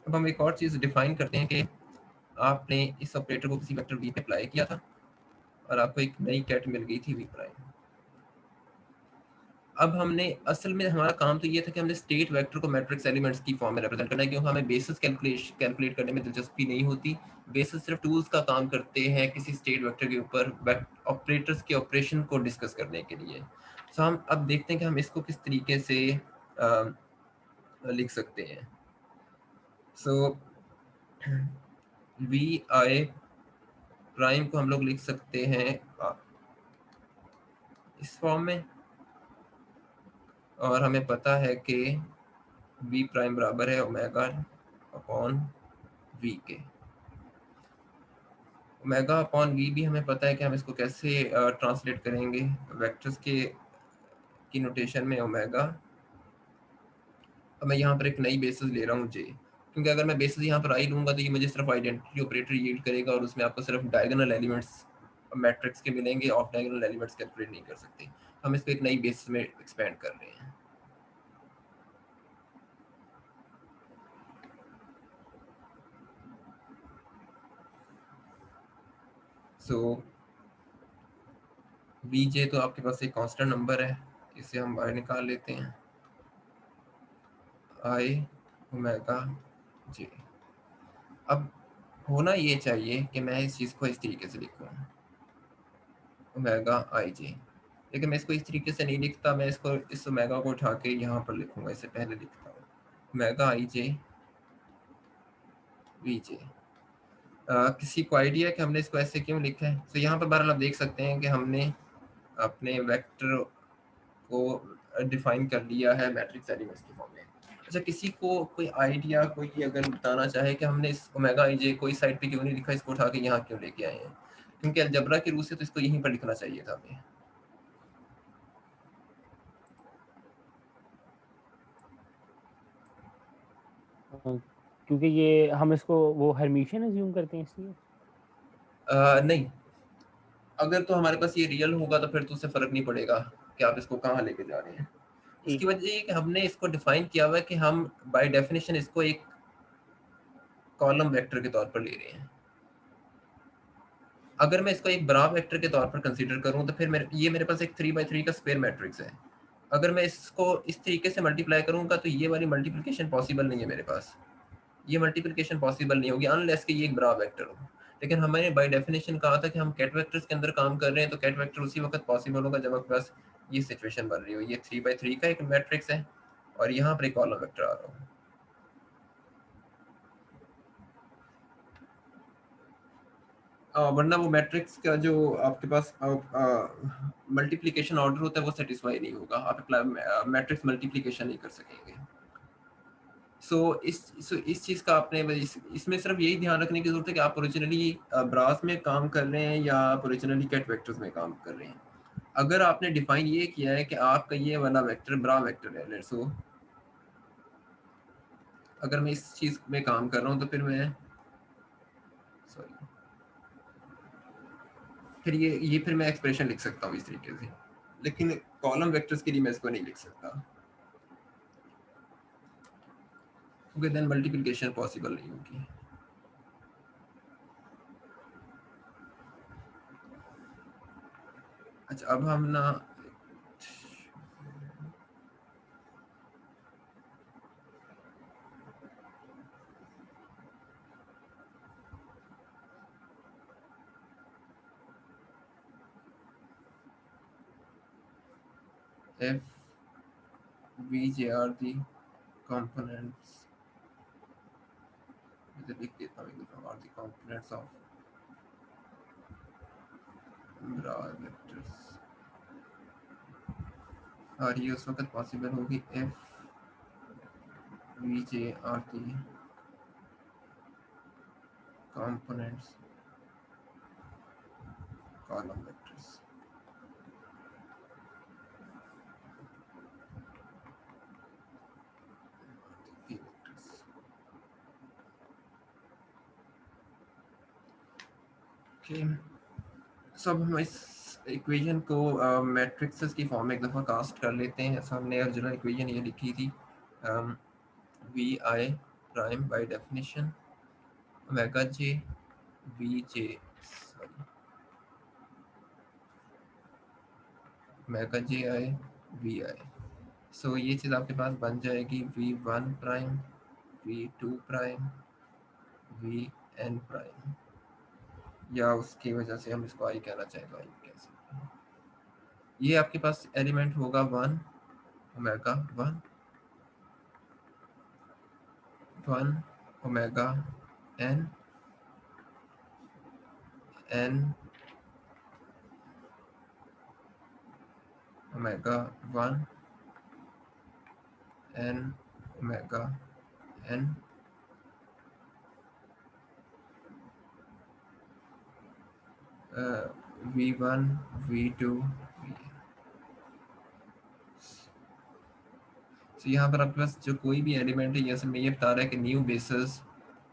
अब हम एक और चीज़ डिफाइन करते हैं कि आपने इस ऑपरेटर को किसी वेक्टर वी पे अप्लाई किया था और आपको एक नई कैट मिल गई थी वी प्राइम। अब हमने असल में हमारा काम तो ये था कि हमने स्टेट वेक्टर को मैट्रिक्स एलिमेंट्स की फॉर्म में रिप्रेजेंट करना है, क्योंकि हमें बेसिस कैलकुलेट करने में दिलचस्पी नहीं होती। बेसिस सिर्फ टूल्स का काम करते हैं किसी स्टेट वेक्टर के ऊपर ऑपरेटर्स के ऑपरेशन को डिस्कस करने के लिए। सो हम अब देखते हैं कि हम इसको किस तरीके से लिख सकते हैं। सो वी आई प्राइम को हम लोग लिख सकते हैं इस फॉर्म में, और हमें पता है कि वी प्राइम बराबर है ओमेगा अपॉन वी के। ओमेगा अपॉन वी भी हमें पता है कि हम इसको कैसे ट्रांसलेट करेंगे वेक्टर्स के की नोटेशन में ओमेगा। अब मैं यहाँ पर एक नई बेसिस ले रहा हूँ जे, क्योंकि अगर मैं बेसिस यहाँ पर आई लूँगा तो ये मुझे सिर्फ आइडेंटिटी ऑपरेटर यील्ड करेगा और उसमें आपको सिर्फ डायगोनल एलिमेंट्स मैट्रिक्स के मिलेंगे, ऑफ डायगोनल एलिमेंट्स कैलकुलेट नहीं कर सकते। हम इसको एक नई बेसिस में एक्सपेंड कर रहे हैं। सो वी जे तो आपके पास एक कांस्टेंट नंबर है, इसे हम बाहर निकाल लेते हैं, आई ओमेगा जे। अब होना ये चाहिए कि मैं इस चीज़ को इस तरीके से लिखूँ, ओमेगा आई जे, लेकिन मैं इसको इस तरीके से नहीं लिखता, मैं इसको इस ओमेगा को उठा के यहाँ पर लिखूँगा, इससे पहले लिखता हूँ ओमेगा आई जे वी जे। किसी को आइडिया है कि हमने इसको ऐसे क्यों लिखा है? तो यहाँ पर बहरहाल आप देख सकते हैं कि हमने अपने वेक्टर को डिफाइन कर लिया है मैट्रिक्स एलिमेंट्स की फॉर्म में। अच्छा, किसी को कोई आइडिया, कोई अगर बताना चाहे कि हमने इस ओमेगा आई जे को इस साइड पे क्यों नहीं लिखा, इसको उठा के यहाँ क्यों लेके आए हैं? क्योंकि अलजबरा की रूह से तो इसको यहीं पर लिखना चाहिए था हमें। क्योंकि ये हम इसको वो हर्मिशियन अज्यूम करते हैं इसलिए। नहीं, अगर तो हमारे पास ये रियल होगा तो फिर तो उससे फर्क नहीं पड़ेगा कि आप इसको कहाँ लेके जा रहे हैं। उसकी ठीक। वजह ये है कि हमने इसको डिफाइन किया हुआ है कि हम बाय डेफिनेशन इसको एक कॉलम वेक्टर के तौर पर ले रहे हैं। अगर मैं इसको एक बड़ा वेक्टर के तौर पर कंसीडर करूं तो फिर मेरे पास एक 3 by 3 का स्क्वायर मैट्रिक्स है। अगर मैं इसको इस तरीके से मल्टीप्लाई करूंगा तो ये वाली मल्टीप्लिकेशन पॉसिबल नहीं है मेरे पास। ये मल्टीप्लिकेशन पॉसिबल नहीं होगी अनलेस कि ये एक बड़ा वेक्टर हो। लेकिन हमने बाय डेफिनेशन कहा था कि हम कैट वेक्टर्स के अंदर काम कर रहे हैं, तो कैट वेक्टर उसी वक्त पॉसिबल होगा जब आपके पास ये सिचुएशन बन रही हो, ये 3 by 3 का एक मैट्रिक्स है और यहाँ पर एक कॉलम वेक्टर आ रहा हो। वरना वो मैट्रिक्स का जो आपके पास मल्टीप्लिकेशन ऑर्डर होता है वो सेटिस्फाई नहीं होगा, आप मैट्रिक्स मल्टीप्लिकेशन नहीं कर सकेंगे। इस चीज़ का आपने इसमें सिर्फ यही ध्यान रखने की जरूरत है कि आप ओरिजिनली ब्रास में काम कर रहे हैं या आप ओरिजिनली कैट वेक्टर्स में काम कर रहे हैं। अगर आपने डिफाइन ये किया है कि आपका ये वाला वेक्टर ब्रा वेक्टर है, लेट्स सो अगर मैं इस चीज़ में काम कर रहा हूँ तो फिर मैं सॉरी फिर मैं एक्सप्रेशन लिख सकता हूँ इस तरीके से, लेकिन कॉलम वेक्टर्स के लिए मैं इसको नहीं लिख सकता क्योंकि देन मल्टीप्लिकेशन पॉसिबल नहीं होगी। अच्छा, अब हम ना F V J are the components, इधर लिख देता हूँ, are the components of bra vectors. और ये उस वक्त पॉसिबल होगी F V J are the components column vectors। Okay, सब हम इस इक्वेशन को मैट्रिक्सेस की फॉर्म में एक दफ़ा कास्ट कर लेते हैं। ऐसा हमने ओरिजिनल इक्वेशन ये लिखी थी, V I prime by definition omega J V J sorry omega J I V I. So ये चीज़ आपके पास बन जाएगी V one prime V two prime V N prime, या उसकी वजह से हम इसको आई कहना चाहें तो आई कह सकते हैं। ये आपके पास एलिमेंट होगा one omega one one omega n n omega 1 n omega n v1 v2 तो यहाँ पर आपके पास जो कोई भी एलिमेंट है, जैसे मैं ये बता रहा है कि न्यू बेसिस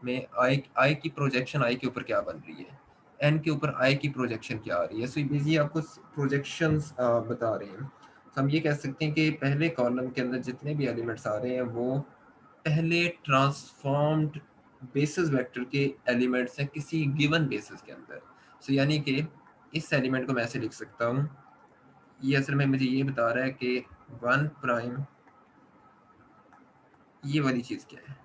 में आई की प्रोजेक्शन आई के ऊपर क्या बन रही है, एन के ऊपर आई की प्रोजेक्शन क्या आ रही है। सो बेसिकली आपको प्रोजेक्शंस बता रहे हैं। तो हम ये कह सकते हैं कि पहले कॉलम के अंदर जितने भी एलिमेंट्स आ रहे हैं वो पहले ट्रांसफॉर्म्ड बेसिस वेक्टर के एलिमेंट्स हैं किसी गिवन बेसिस के अंदर। सो यानी कि इस एलिमेंट को मैं ऐसे लिख सकता हूँ, ये असल में मुझे ये बता रहा है कि 1 प्राइम ये वाली चीज़ क्या है।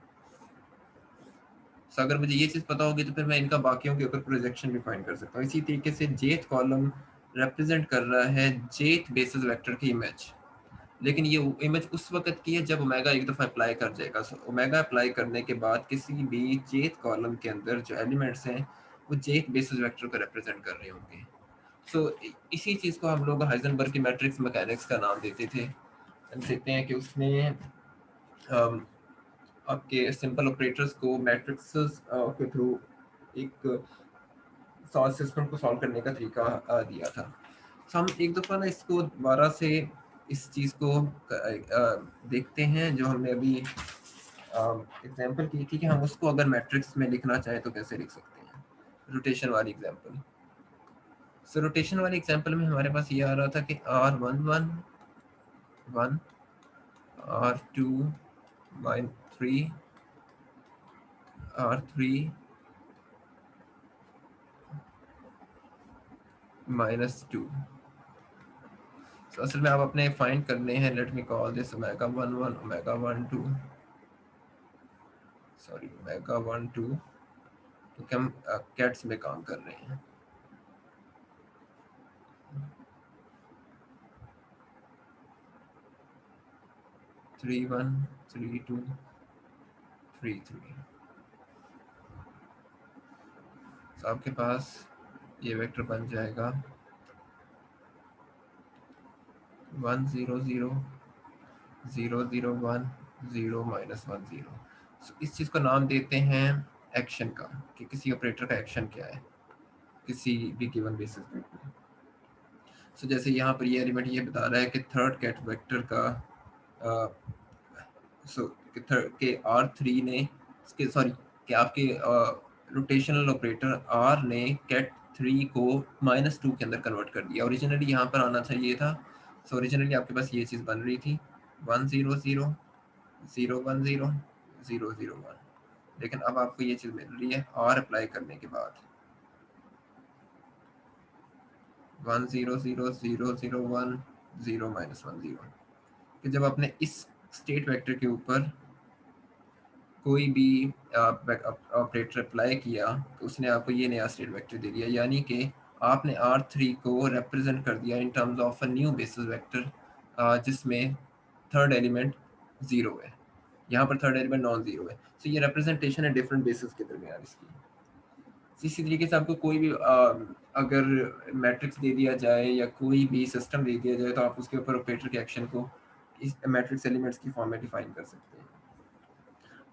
सो अगर मुझे ये चीज़ पता होगी तो फिर मैं इनका बाकियों के ऊपर प्रोजेक्शन भी फाइंड कर सकता हूँ। इसी तरीके से जेथ कॉलम रिप्रेजेंट कर रहा है जेथ बेसिस वेक्टर की इमेज, लेकिन ये इमेज उस वक्त की है जब ओमेगा एक दफ़ा अप्लाई कर जाएगा। सो ओमेगा अप्लाई करने के बाद किसी भी जेथ कॉलम के अंदर जो एलिमेंट्स हैं वो जेथ बेसिस वेक्टर को रिप्रेजेंट कर रहे होंगे। सो इसी चीज़ को हम लोग हाइजेनबर्ग की मैट्रिक्स मैकेनिक्स का नाम देते थे। हम देखते हैं कि उसने आपके सिंपल ऑपरेटर्स को मैट्रिक्सेस के थ्रू एक सॉल्व सिस्टम को सॉल्व करने का तरीका दिया था। तो हम एक दफ़ा ना इसको दोबारा से इस चीज़ को देखते हैं जो हमने अभी एग्जांपल की थी कि हम उसको अगर मैट्रिक्स में लिखना चाहें तो कैसे लिख सकते हैं। रोटेशन वाली एग्जांपल। सो रोटेशन वाली एग्जांपल में हमारे पास ये आ रहा था कि R11 1 R2 3 R3 -2। तो असल में आप अपने फाइंड करने हैं, let me call this omega 11 omega 12 sorry omega 12, क्योंकि हम कैट्स में काम कर रहे हैं। Three one 3 2 3 3। तो आपके पास ये वेक्टर बन जाएगा 1 0 0 0 0 1 0 -1 0। इस चीज़ को नाम देते हैं एक्शन का, कि किसी ऑपरेटर का एक्शन क्या है किसी भी गिवन बेसिस पे। सो जैसे यहाँ पर ये एलिमेंट ये बता रहा है कि थर्ड कैट वेक्टर का सो के R3 ने इसके सॉरी कि आपके रोटेशनल ऑपरेटर R ने कैट 3 को -2 के अंदर कन्वर्ट कर दिया। ओरिजिनली यहाँ पर आना चाहिए था। सो ओरिजिनली आपके पास ये चीज़ बन रही थी 1 0 0 0 1 0 0 0 1, लेकिन अब आपको ये चीज़ मिल रही है R अप्लाई करने के बाद 1 0 0 0 0 1 0 -1 0। कि जब आपने इस स्टेट वेक्टर के ऊपर कोई भी ऑपरेटर अप्लाई किया तो उसने आपको ये नया स्टेट वेक्टर दे दिया, यानी कि आपने R3 को रिप्रेजेंट कर दिया in terms of a new basis vector जिसमें थर्ड एलिमेंट जीरो है। यहाँ पर थर्ड एलिमेंट नॉन जीरो है। तो ये रिप्रेजेंटेशन है डिफरेंट बेसिस के दरमियान इसकी। इसी तरीके से आपको कोई भी अगर मैट्रिक्स दे दिया जाए या कोई भी सिस्टम दे दिया जाए तो आप उसके ऊपर ऑपरेटर के एक्शन को इस मैट्रिक्स एलिमेंट्स की फॉर्म में डिफाइन कर सकते हैं।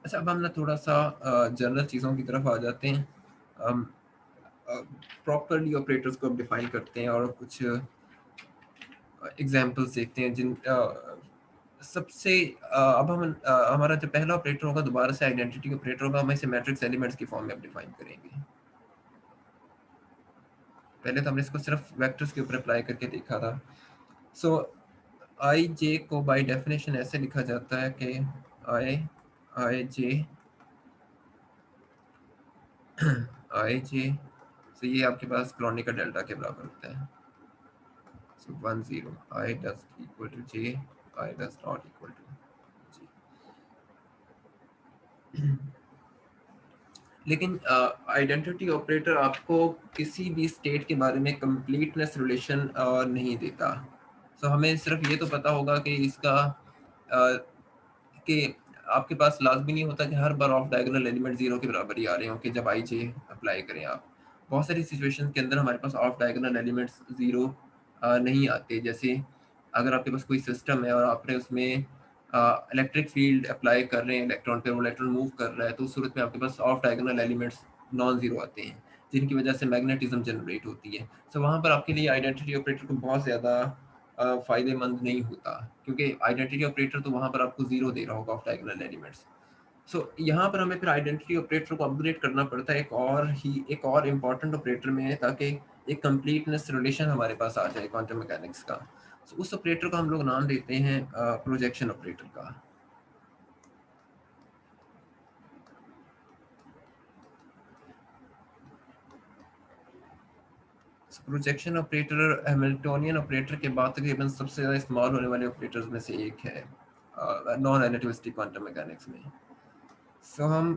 अच्छा, अब हम ना थोड़ा-सा जनरल चीज़ों की तरफ आ जाते हैं। हम प्रॉपर्ली ऑपरेटर्स को अब डिफाइन करते हैं और कुछ एग्ज़ाम्पल्स देखते हैं जिन सबसे अब हम हमारा जो पहला ऑपरेटर होगा दोबारा से आइडेंटिटी ऑपरेटर होगा, हम इसे मैट्रिक्स एलिमेंट्स की फॉर्म में अब डिफाइन करेंगे। पहले तो हमने इसको सिर्फ वेक्टर्स के ऊपर अप्लाई करके देखा था। सो आई जे को बाय डेफिनेशन ऐसे लिखा जाता है कि आई आई जे आई जे, तो ये आपके पास कॉलोनी का डेल्टा के बराबर होता है। So 1 0 I does equal to J, I does not equal to J. लेकिन आइडेंटिटी ऑपरेटर आपको किसी भी स्टेट के बारे में कंप्लीटनेस रिलेशन नहीं देता। सो हमें सिर्फ ये तो पता होगा कि इसका कि आपके पास लाज़मी नहीं होता कि हर बार ऑफ डायगोनल एलिमेंट 0 के बराबर ही आ रहे हों कि जब आई जे अप्लाई करें आप। बहुत सारी सिचुएशन के अंदर हमारे पास ऑफ डायगोनल एलिमेंट्स 0 नहीं आते। जैसे अगर आपके पास कोई सिस्टम है और आपने उसमें इलेक्ट्रिक फील्ड अप्लाई कर रहे हैं इलेक्ट्रॉन पे, वो इलेक्ट्रॉन मूव कर रहा है, तो उस सूरत में आपके पास off diagonal elements non zero आते हैं, जिनकी वजह से मैग्नेटिज्म जनरेट होती है। सो वहाँ पर आपके लिए आइडेंटिटी ऑपरेटर को बहुत ज़्यादा फ़ायदेमंद नहीं होता, क्योंकि आइडेंटिटी ऑपरेटर तो वहाँ पर आपको ज़ीरो दे रहा होगा ऑफ डायगोनल एलिमेंट्स। सो यहाँ पर हमें फिर आइडेंटिटी ऑपरेटर को अपग्रेड करना पड़ता है एक और इम्पोर्टेंट ऑपरेटर में, ताकि एक कंप्लीटनेस रिलेशन हमारे पास आ जाए क्वांटम मैकेनिक्स का। सो उस ऑपरेटर को हम लोग नाम देते हैं प्रोजेक्शन ऑपरेटर का। प्रोजेक्शन ऑपरेटर हैमिल्टोनियन ऑपरेटर के बाद तकरीबन सबसे ज़्यादा इस्तेमाल होने वाले ऑपरेटर्स में से एक है नॉन रिलेटिविस्टिक क्वांटम मैकेनिक्स में। सो हम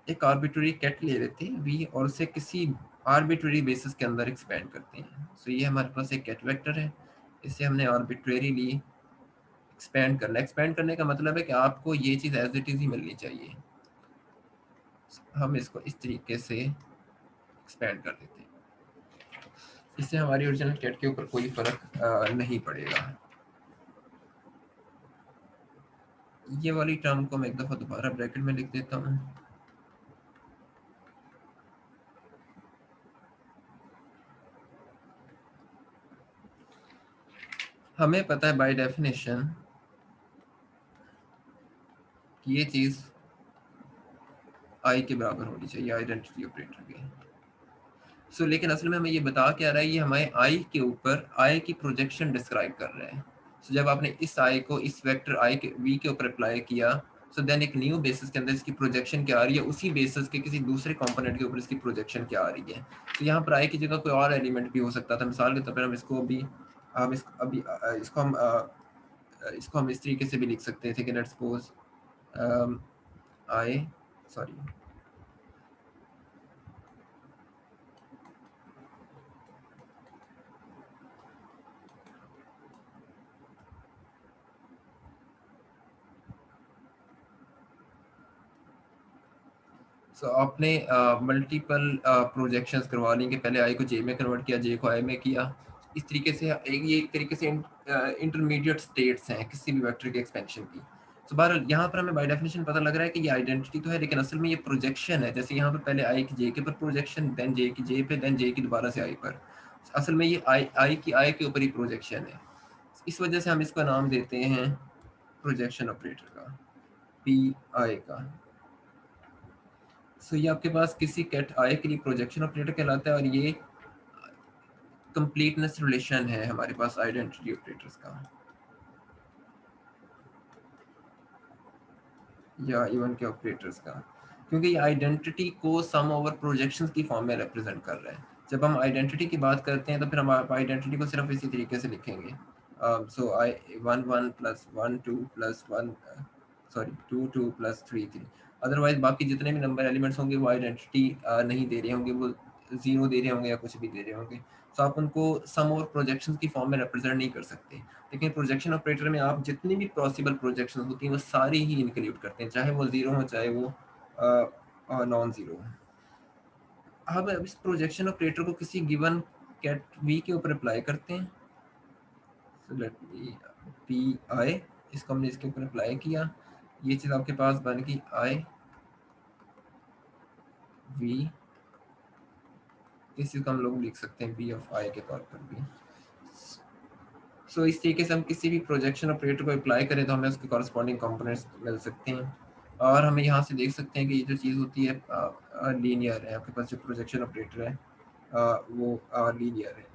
एक आर्बिट्ररी कैट ले लेते हैं वी और उसे किसी आर्बिट्ररी बेसिस के अंदर एक्सपेंड करते हैं। सो ये हमारे पास एक कैट वेक्टर है, इसे हमने आर्बिट्रेरीली एक्सपेंड करना है। एक्सपेंड करने का मतलब है कि आपको ये चीज़ एज इट इज़ ही मिलनी चाहिए। हम इसको इस तरीके से एक्सपेंड कर देते हैं, इससे हमारी ओरिजिनल कैट के ऊपर कोई फर्क नहीं पड़ेगा। ये वाली टर्म को मैं एक दफ़ा दोबारा ब्रैकेट में लिख देता हूँ। हमें पता है बाय डेफिनेशन कि ये चीज़ आई के बराबर होनी चाहिए आइडेंटिटी ऑपरेटर के। सो लेकिन असल में हमें ये बता क्या रहा है, ये हमें आई के ऊपर आई की प्रोजेक्शन डिस्क्राइब कर रहा है। सो जब आपने इस आई को इस वेक्टर आई के वी के ऊपर अप्लाई किया, सो देन एक न्यू बेसिस के अंदर इसकी प्रोजेक्शन क्या आ रही है, उसी बेसिस के किसी दूसरे कंपोनेंट के ऊपर इसकी प्रोजेक्शन क्या आ रही है। तो यहाँ पर आई की जगह कोई और एलिमेंट भी हो सकता था। मिसाल के तौर पर हम इसको अभी हम इस अभी इसको हम इस तरीके से भी लिख सकते थे कि let's suppose I sorry so आपने मल्टीपल प्रोजेक्शंस करवा ली कि पहले आई को जे में कन्वर्ट किया, जे को आई में किया। इस तरीके से एक तरीके से इंटरमीडिएट स्टेट्स हैं किसी भी वेक्टर के एक्सपेंशन की। तो बहरहाल यहाँ पर हमें बाय डेफिनेशन पता लग रहा है कि ये आइडेंटिटी तो है, लेकिन असल में ये प्रोजेक्शन है। जैसे यहाँ पर पहले आई की जे के पर प्रोजेक्शन, देन जे की जे पे, देन जे की दोबारा से आई पर। असल में ये आई की आई के ऊपर ही प्रोजेक्शन है। इस वजह से हम इसका नाम देते हैं प्रोजेक्शन ऑपरेटर का, पी आई का। सो ये आपके पास किसी कैट आई के लिए प्रोजेक्शन ऑपरेटर कहलाता है, और ये कंप्लीटनेस रिलेशन है हमारे पास आइडेंटिटी ऑपरेटर्स का, या इवन के ऑपरेटर्स का, क्योंकि ये आइडेंटिटी को सम ओवर प्रोजेक्शंस की फॉर्म में रिप्रेजेंट कर रहे हैं। जब हम आइडेंटिटी की बात करते हैं तो फिर हम आइडेंटिटी को सिर्फ इसी तरीके से लिखेंगे। सो आई 1 1 plus 1 2 plus 1 sorry 2 2 plus 3 3। Otherwise बाकी जितने भी नंबर एलिमेंट्स होंगे वो आइडेंटिटी नहीं दे रहे होंगे, वो जीरो दे रहे होंगे या कुछ भी दे रहे होंगे। तो आप उनको सम और प्रोजेक्शन की फॉर्म में रिप्रेजेंट नहीं कर सकते। लेकिन प्रोजेक्शन ऑपरेटर में आप जितनी भी पॉसिबल प्रोजेक्शन होती हैं वो सारी ही इंक्लूड करते हैं, चाहे वो जीरो हो चाहे वो नॉन जीरो हो। अब इस प्रोजेक्शन ऑपरेटर को किसी गिवन कैट वी के ऊपर अप्लाई करते हैं। So let me P I, इसको हमने इसके ऊपर अप्लाई किया, ये चीज़ आपके पास बन गई आई वी। इस चीज़ को हम लोग लिख सकते हैं बी ऑफ आई के तौर पर भी। सो इस तरीके से हम किसी भी प्रोजेक्शन ऑपरेटर को अप्लाई करें तो हमें उसके कॉरस्पॉन्डिंग कंपोनेंट्स मिल सकते हैं। और हमें यहाँ से देख सकते हैं कि ये जो चीज़ होती है लीनियर है। आपके पास जो प्रोजेक्शन ऑपरेटर है वो लीनियर है।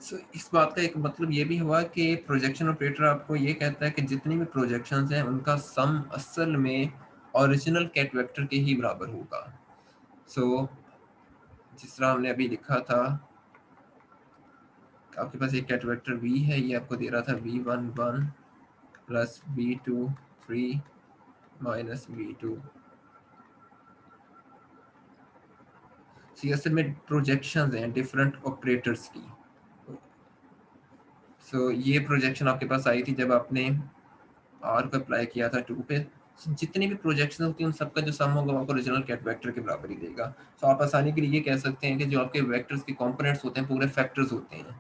सो इस बात का एक मतलब ये भी हुआ कि प्रोजेक्शन ऑपरेटर आपको ये कहता है कि जितनी भी प्रोजेक्शंस हैं उनका सम असल में ओरिजिनल कैट वेक्टर के ही बराबर होगा। सो जिस तरह हमने अभी लिखा था, आपके पास एक कैट वेक्टर v है, ये आपको दे रहा था v1 1 plus v2 3 minus v2। सी असल में प्रोजेक्शंस हैं डिफरेंट ऑपरेटर्स की। सो ये प्रोजेक्शन आपके पास आई थी जब आपने आर को अप्लाई किया था 2 पे। जितनी भी प्रोजेक्शन होती हैं उन सबका जो सम होगा वो आपको ओरिजिनल कैट वेक्टर के बराबर ही देगा। तो आप आसानी के लिए ये कह सकते हैं कि जो आपके वेक्टर्स के कंपोनेंट्स होते हैं पूरे फैक्टर्स होते हैं।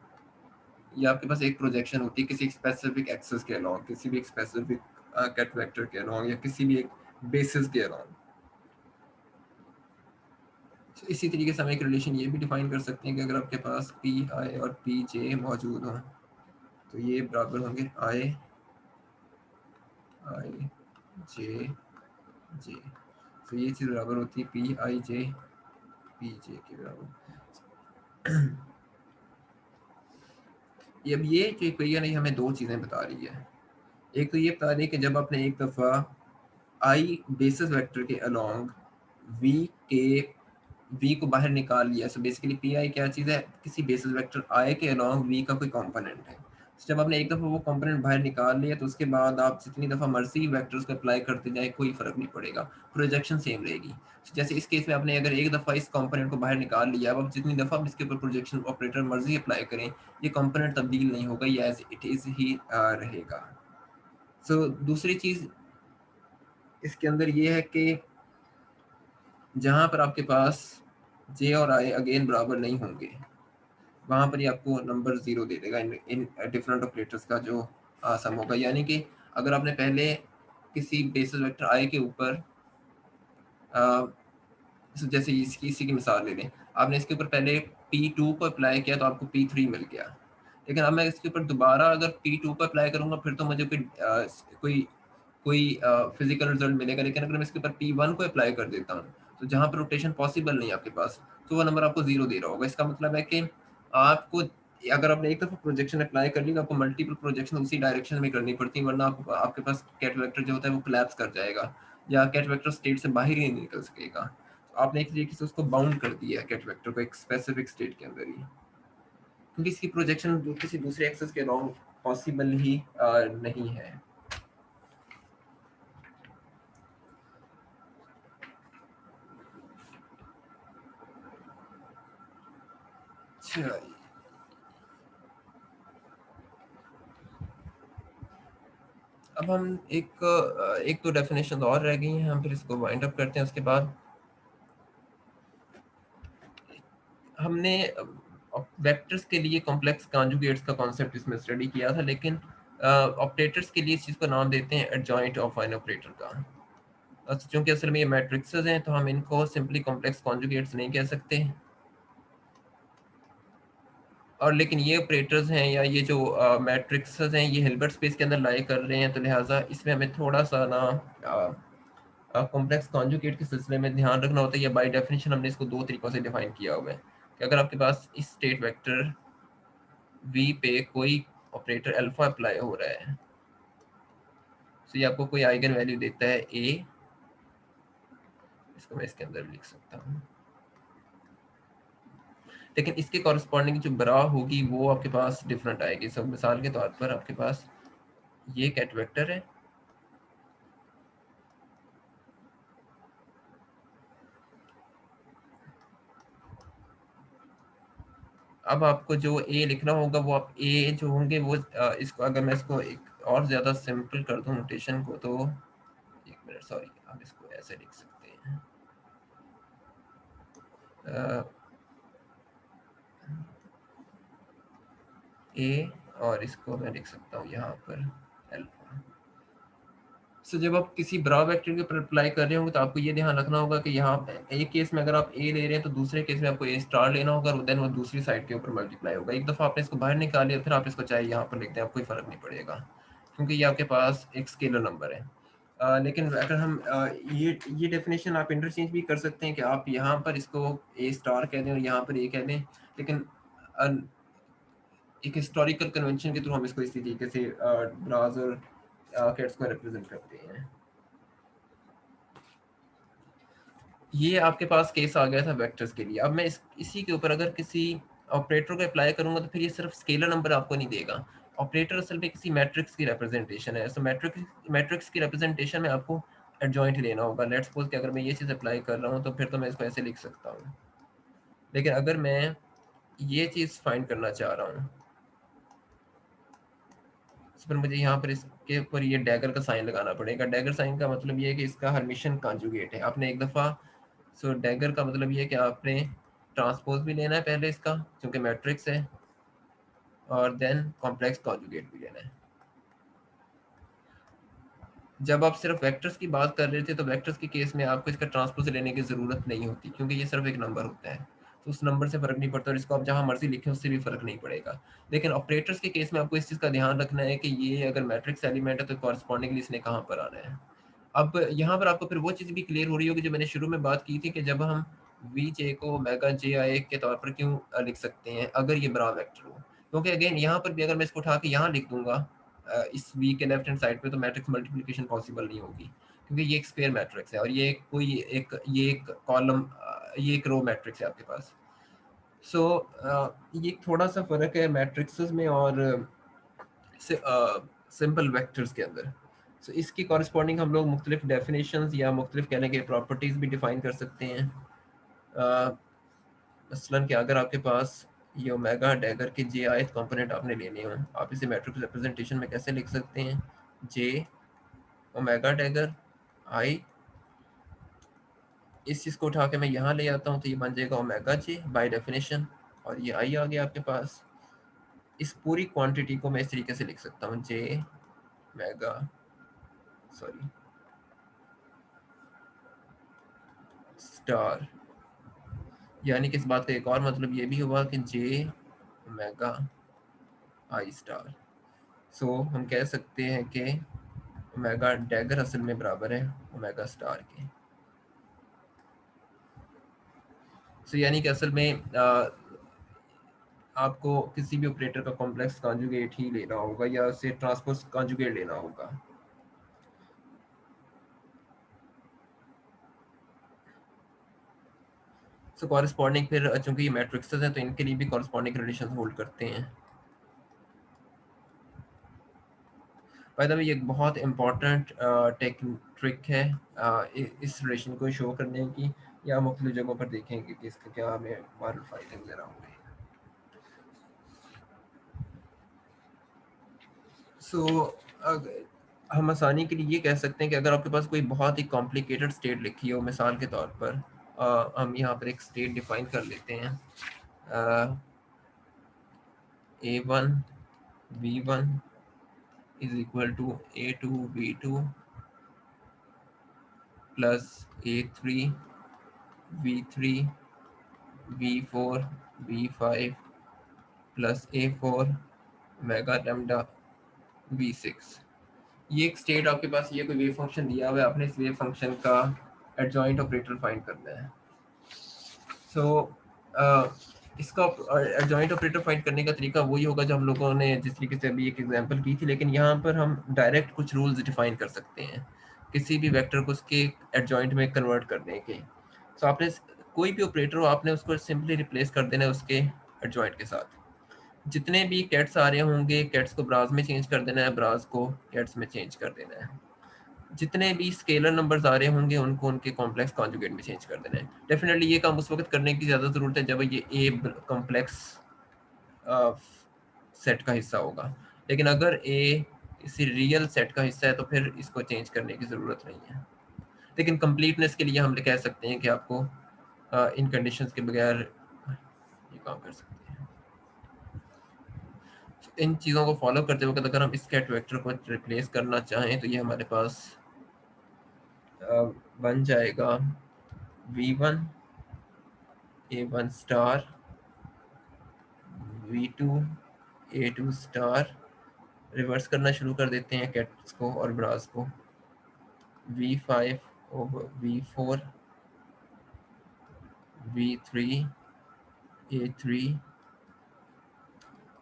ये आपके पास एक प्रोजेक्शन होती है किसी स्पेसिफिक एक्सिस के अलोंग, किसी भी एक स्पेसिफिक कैट वेक्टर के अलोंग या किसी भी एक बेसिस के अलोंग। तो इसी तरीके से हम एक रिलेशन ये भी डिफाइन कर सकते हैं कि अगर आपके पास पी आई और पी जे मौजूद हों तो ये बराबर होंगे आई आई जे जे। तो ये चीज़ बराबर होती है पी आई जे पी जे के बराबर। ये अब ये जो इक्वेशन है हमें दो चीज़ें बता रही है। एक तो ये बता रही है कि जब आपने एक दफ़ा आई बेसिस वेक्टर के अलोंग वी के वी को बाहर निकाल लिया, सो बेसिकली पी आई क्या चीज़ है, किसी बेसिस वेक्टर आई के अलोंग वी का कोई कंपोनेंट है। तो जब आपने एक दफ़ा वो कंपोनेंट बाहर निकाल लिया तो उसके बाद आप जितनी दफ़ा मर्जी वेक्टर्स को अप्लाई करते जाए कोई फ़र्क नहीं पड़ेगा, प्रोजेक्शन सेम रहेगी। तो जैसे इस केस में आपने अगर एक दफ़ा इस कंपोनेंट को बाहर निकाल लिया, अब आप जितनी दफ़ा आप इसके ऊपर प्रोजेक्शन ऑपरेटर मर्जी अप्लाई करें ये कंपोनेंट तब्दील नहीं होगा, ये एज इट इज़ ही रहेगा। सो दूसरी चीज़ इसके अंदर ये है कि जहाँ पर आपके पास जे और आई अगेन बराबर नहीं होंगे वहाँ पर ही आपको नंबर ज़ीरो दे देगा इन इन डिफरेंट ऑपरेटर्स का जो सम होगा। यानी कि अगर आपने पहले किसी बेसिस वेक्टर आई के ऊपर जैसे इसकी इसी की मिसाल ले लें, आपने इसके ऊपर पहले P2 को अप्लाई किया तो आपको P3 मिल गया। लेकिन अब मैं इसके ऊपर दोबारा अगर P2 को अप्लाई करूँगा फिर तो मुझे कोई कोई फिजिकल रिजल्ट मिलेगा। लेकिन अगर मैं इसके ऊपर P1 को अप्लाई कर देता हूँ तो जहाँ पर रोटेशन पॉसिबल नहीं है आपके पास तो वो नंबर आपको ज़ीरो दे रहा होगा। इसका मतलब है कि आपको अगर आपने एक दफ़ा प्रोजेक्शन अप्लाई कर ली तो आपको मल्टीपल प्रोजेक्शन उसी डायरेक्शन में करनी पड़ती है, वरना आपके पास कैट वेक्टर जो होता है वो कोलैप्स कर जाएगा या कैट वेक्टर स्टेट से बाहर ही नहीं निकल सकेगा। आपने एक तरीके से उसको बाउंड कर दिया है कैट वेक्टर को एक स्पेसिफिक स्टेट के अंदर ही, क्योंकि इसकी प्रोजेक्शन किसी दूसरे एक्सेस के अलोंग पॉसिबल ही नहीं है। अच्छा, अब हम एक तो डेफिनेशन और रह गई हैं, हम फिर इसको वाइंड अप करते हैं। उसके बाद हमने वेक्टर्स के लिए कॉम्प्लेक्स कॉन्जुगेट्स का कॉन्सेप्ट इसमें स्टडी किया था, लेकिन ऑपरेटर्स के लिए इस चीज़ को नाम देते हैं एडजॉइंट ऑफ एन ऑपरेटर का। चूंकि असल में ये मैट्रिक्सेस हैं तो हम इनको सिंपली कॉम्प्लेक्स कॉन्जुगेट्स नहीं कह सकते। और लेकिन ये ऑपरेटर्स हैं या ये जो मैट्रिक्सेस हैं ये हिल्बर्ट स्पेस के अंदर लाई कर रहे हैं, तो लिहाजा इसमें हमें थोड़ा सा ना कॉम्प्लेक्स कॉन्जुगेट के सिलसिले में ध्यान रखना होता है। या बाय डेफिनेशन हमने इसको दो तरीकों से डिफाइन किया हुआ है कि अगर आपके पास इस स्टेट वेक्टर v पे कोई ऑपरेटर अल्फा अप्लाई हो रहा है तो ये आपको कोई आइगन वैल्यू देता है a, इसको मैं इसके अंदर लिख सकता हूँ, लेकिन इसके कॉरस्पॉन्डिंग जो बरा होगी वो आपके पास डिफरेंट आएगी। सब मिसाल के तौर पर आपके पास ये कैट वेक्टर है, अब आपको जो ए लिखना होगा वो आप ए जो होंगे वो इसको अगर मैं इसको एक और ज़्यादा सिंपल कर दूं नोटेशन को तो एक मिनट सॉरी हम इसको ऐसे लिख सकते हैं ए और इसको मैं लिख सकता हूँ यहाँ पर अल्फा। सो जब आप किसी बरा वेक्टर के ऊपर अप्लाई कर रहे होंगे तो आपको ये ध्यान रखना होगा कि यहाँ एक केस में अगर आप ए ले रहे हैं तो दूसरे केस में आपको ए स्टार लेना होगा और देन वो दूसरी साइड के ऊपर मल्टीप्लाई होगा। एक दफ़ा आपने इसको बाहर निकाल लिया फिर आप इसको चाहे यहाँ पर लिख दें, आपको कोई फ़र्क नहीं पड़ेगा क्योंकि ये आपके पास एक स्केलर नंबर है। लेकिन अगर हम ये डेफिनेशन आप इंटरचेंज भी कर सकते हैं कि आप यहाँ पर इसको ए स्टार कह दें और यहाँ पर ए कह दें, लेकिन एक हिस्टोरिकल कन्वेंशन के थ्रू हम इसको इसी तरीके से ब्राज और कैट्स को रिप्रेजेंट करते हैं। ये आपके पास केस आ गया था वेक्टर्स के लिए। अब मैं इसी के ऊपर अगर किसी ऑपरेटर को अप्लाई करूंगा तो फिर ये सिर्फ स्केलर नंबर आपको नहीं देगा। ऑपरेटर असल में किसी मैट्रिक्स की रिप्रेजेंटेशन है, सो मैट्रिक्स की रिप्रेजेंटेशन में आपको एडजॉइंट लेना होगा। लेट्स सपोज कि अगर मैं ये चीज़ अप्लाई कर रहा हूँ तो फिर तो मैं इसको ऐसे लिख सकता हूँ, लेकिन अगर मैं ये चीज़ फाइंड करना चाह रहा हूँ फिर मुझे यहाँ पर इसके ऊपर ये डैगर का साइन लगाना पड़ेगा। डैगर साइन का मतलब ये है कि इसका हर्मिशियन कॉन्जुगेट है। आपने एक दफ़ा डैगर का मतलब ये है कि आपने ट्रांसपोज भी लेना है पहले इसका, क्योंकि मैट्रिक्स है, और देन कॉम्प्लेक्स कॉन्जुगेट भी लेना है। जब आप सिर्फ वेक्टर्स की बात कर रहे थे तो वेक्टर्स के केस में आपको इसका ट्रांसपोज लेने की ज़रूरत नहीं होती, क्योंकि ये सिर्फ एक नंबर होता है, तो उस नंबर से फ़र्क नहीं पड़ता, और इसको आप जहाँ मर्जी लिखें उससे भी फ़र्क नहीं पड़ेगा। लेकिन ऑपरेटर्स के केस में आपको इस चीज़ का ध्यान रखना है कि ये अगर मैट्रिक्स एलिमेंट है तो कॉरस्पॉन्डिंगली इसने कहाँ पर आना है। अब यहाँ पर आपको फिर वो चीज़ भी क्लियर हो रही होगी जो मैंने शुरू में बात की थी, कि जब हम वी जे को ओमेगा जे आई के तौर पर क्यों लिख सकते हैं अगर ये बड़ा वेक्टर हो, क्योंकि अगेन यहाँ पर भी अगर मैं इसको उठा के यहाँ लिख दूंगा इस वी के लेफ्ट हैंड साइड पे, तो मैट्रिक्स मल्टीप्लिकेशन पॉसिबल नहीं होगी, क्योंकि ये एक स्क्वायर मैट्रिक्स है और ये एक कॉलम, ये एक रो मैट्रिक्स है आपके पास। सो ये थोड़ा सा फर्क है मैट्रिक्सेस में और सिंपल वेक्टर्स के अंदर। इसकी कॉरस्पॉन्डिंग हम लोग मुख्तलिफ डेफिनेशंस या मुख्तलिफ कहने के प्रॉपर्टीज़ भी डिफाइन कर सकते हैं। मसलन कि अगर आपके पास ये ओमेगा डैगर के जे आयत कंपोनेंट आपने लेने हो, आप इसे मैट्रिक्स रिप्रेजेंटेशन में कैसे लिख सकते हैं? जे ओमेगा डैगर आई, इस चीज़ को उठा के मैं यहाँ ले आता हूँ तो ये बन जाएगा ओमेगा जे बाय डेफिनेशन, और ये आई आ गया आपके पास। इस पूरी क्वांटिटी को मैं इस तरीके से लिख सकता हूँ, जे मेगा सॉरी स्टार, यानी कि इस बात का एक और मतलब ये भी हुआ कि जे ओमेगा आई स्टार। हम कह सकते हैं कि ओमेगा डैगर असल में बराबर है ओमेगा स्टार के। यानी कि असल में आपको किसी भी ऑपरेटर का कॉम्प्लेक्स कॉन्जुगेट ही लेना होगा या उसे ट्रांसपोज कॉन्जुगेट लेना होगा। कॉरस्पॉन्डिंग फिर चूंकि ये मैट्रिक्सेस हैं तो इनके लिए भी कॉरस्पॉन्डिंग रिलेशन होल्ड करते हैं। बाय द वे ये एक बहुत इंपॉर्टेंट ट्रिक है इस रिलेशन को शो करने की, या मुख्तलिफ जगहों पर देखेंगे कि इसका क्या हमें मॉरल फायदे वगैरह होंगे। हम आसानी के लिए ये कह सकते हैं कि अगर आपके पास कोई बहुत ही कॉम्प्लिकेटेड स्टेट लिखी हो, मिसाल के तौर पर हम यहाँ पर एक स्टेट डिफाइन कर लेते हैं, A1 V1 is equal to A2 V2 plus A3 V3 V4 V5 plus A4 mega lambda V6। ये एक स्टेट आपके पास, ये कोई वेव फंक्शन दिया हुआ है, आपने इस वेव फंक्शन का एडजॉइंट ऑपरेटर फाइंड करना है। इसका एडजॉइंट ऑपरेटर फाइंड करने का तरीका वही होगा जो हम लोगों ने जिस तरीके से अभी एक एग्जांपल की थी, लेकिन यहाँ पर हम डायरेक्ट कुछ रूल्स डिफाइन कर सकते हैं किसी भी वेक्टर को उसके एडजॉइंट में कन्वर्ट करने के। आपने कोई भी ऑपरेटर हो, आपने उसको सिंपली रिप्लेस कर देना है उसके एडजॉइंट के साथ। जितने भी कैट्स आ रहे होंगे, कैट्स को ब्राज में चेंज कर देना है, ब्राज को कैट्स में चेंज कर देना है। जितने भी स्केलर नंबर्स आ रहे होंगे उनको उनके कॉम्प्लेक्स कॉन्जुगेट में चेंज कर देना है। डेफिनेटली ये काम उस वक्त करने की ज़्यादा ज़रूरत है जब ये ए कॉम्प्लेक्स सेट का हिस्सा होगा, लेकिन अगर ए किसी रियल सेट का हिस्सा है तो फिर इसको चेंज करने की ज़रूरत नहीं है। लेकिन कंप्लीटनेस के लिए हम कह सकते हैं कि आपको इन कंडीशंस के बगैर ये काम कर सकते हैं। इन चीज़ों को फॉलो करते वक्त अगर हम इस कैट वेक्टर को रिप्लेस करना चाहें तो ये हमारे पास बन जाएगा V1 A1 star V2 A2 star. Reverse करना शुरू कर देते हैं कैट्स को और ब्रास को, V5 over V4 V3 A3